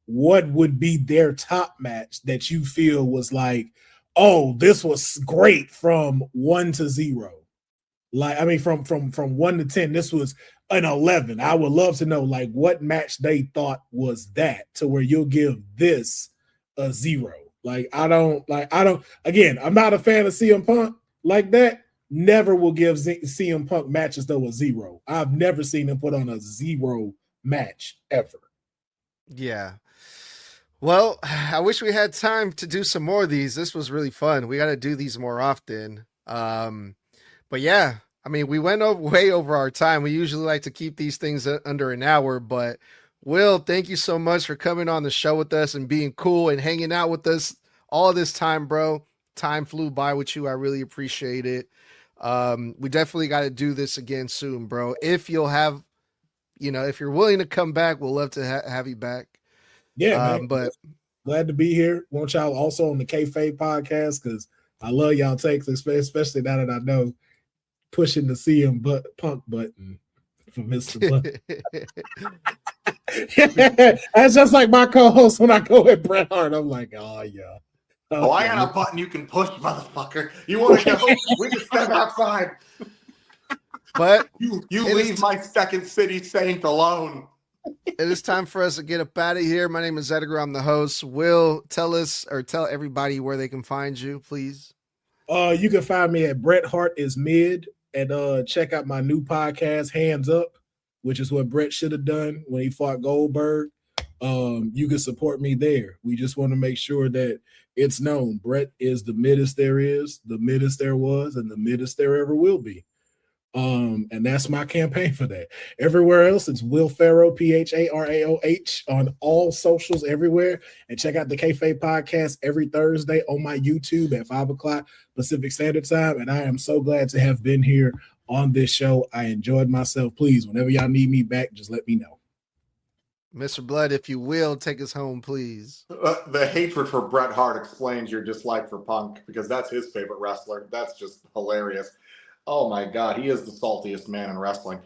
what would be their top match that you feel was like, oh, this was great from 1 to 0? Like, I mean, from 1 to 10, this was an 11. I would love to know, like, what match they thought was that, to where you'll give this a 0. Like, again, I'm not a fan of CM Punk like that. Never will give CM Punk matches though a 0. I've never seen him put on a 0 match ever. Yeah. Well, I wish we had time to do some more of these. This was really fun. We got to do these more often. But yeah, I mean, we went way over our time. We usually like to keep these things under an hour, but Will, thank you so much for coming on the show with us and being cool and hanging out with us all this time, bro. Time flew by with you. I really appreciate it. We definitely got to do this again soon, bro. If you'll have, if you're willing to come back, we'll love to have you back. Yeah, man. But glad to be here. Want y'all also on the Kayfabe Podcast, because I love y'all takes, especially now that I know pushing the CM Punk button for Mr. Button. That's just like my co-host when I go with Bret Hart. I'm like, oh yeah. Oh, I got a button you can push, motherfucker. You want to go? We can step outside. But you leave my second city saint alone. It is time for us to get up out of here. My name is Edgar. I'm the host. Will, tell everybody where they can find you, please. You can find me at Bret Hart is Mid, and check out my new podcast, Hands Up, which is what Bret should have done when he fought Goldberg. You can support me there. We just want to make sure that it's known. Bret is the middest there is, the middest there was, and the middest there ever will be. And that's my campaign for that. Everywhere else, it's Will Pharaoh, Pharaoh, on all socials everywhere. And check out the Kayfabe Podcast every Thursday on my YouTube at 5:00 Pacific Standard Time. And I am so glad to have been here on this show. I enjoyed myself. Please, whenever y'all need me back, just let me know. Mr. Blood, if you will, take us home, please. The hatred for Bret Hart explains your dislike for Punk, because that's his favorite wrestler. That's just hilarious. Oh, my God. He is the saltiest man in wrestling.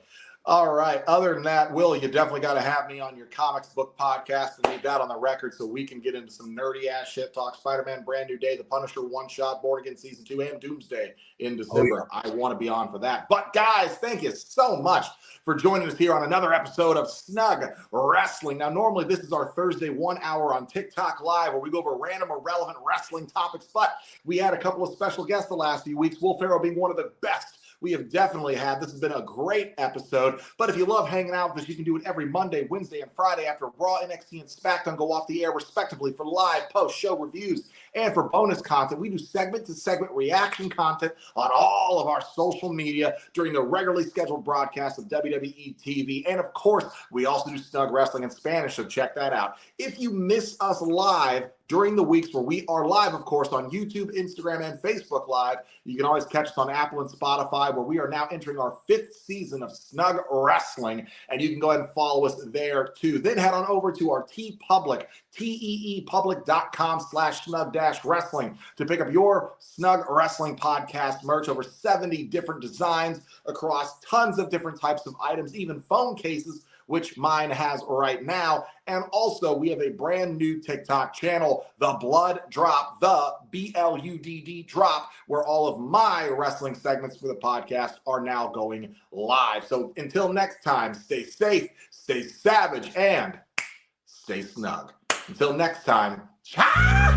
All right. Other than that, Will, you definitely got to have me on your comics book podcast and need that on the record so we can get into some nerdy-ass shit talk. Spider-Man, Brand New Day, The Punisher, One Shot, Born Again Season 2, and Doomsday in December. Oh, yeah. I want to be on for that. But, guys, thank you so much for joining us here on another episode of Snug Wrestling. Now, normally this is our Thursday 1 hour on TikTok Live where we go over random or relevant wrestling topics, but we had a couple of special guests the last few weeks, Will Pharaoh being one of the best we have definitely had. This has been a great episode. But if you love hanging out with us, you can do it every Monday, Wednesday, and Friday after Raw, NXT, and SmackDown go off the air respectively for live post-show reviews and for bonus content. We do segment-to-segment reaction content on all of our social media during the regularly scheduled broadcast of WWE TV. And of course, we also do Snug Wrestling in Spanish, so check that out. If you miss us live during the weeks where we are live, of course, on YouTube, Instagram, and Facebook Live, you can always catch us on Apple and Spotify, where we are now entering our 5th season of Snug Wrestling, and you can go ahead and follow us there too. Then head on over to our TeePublic, teepublic.com/snug-wrestling to pick up your Snug Wrestling Podcast merch. Over 70 different designs across tons of different types of items, even phone cases, which mine has right now. And also, we have a brand new TikTok channel, The Blood Drop, the BLUDD Drop, where all of my wrestling segments for the podcast are now going live. So until next time, stay safe, stay savage, and stay snug. Until next time, ciao!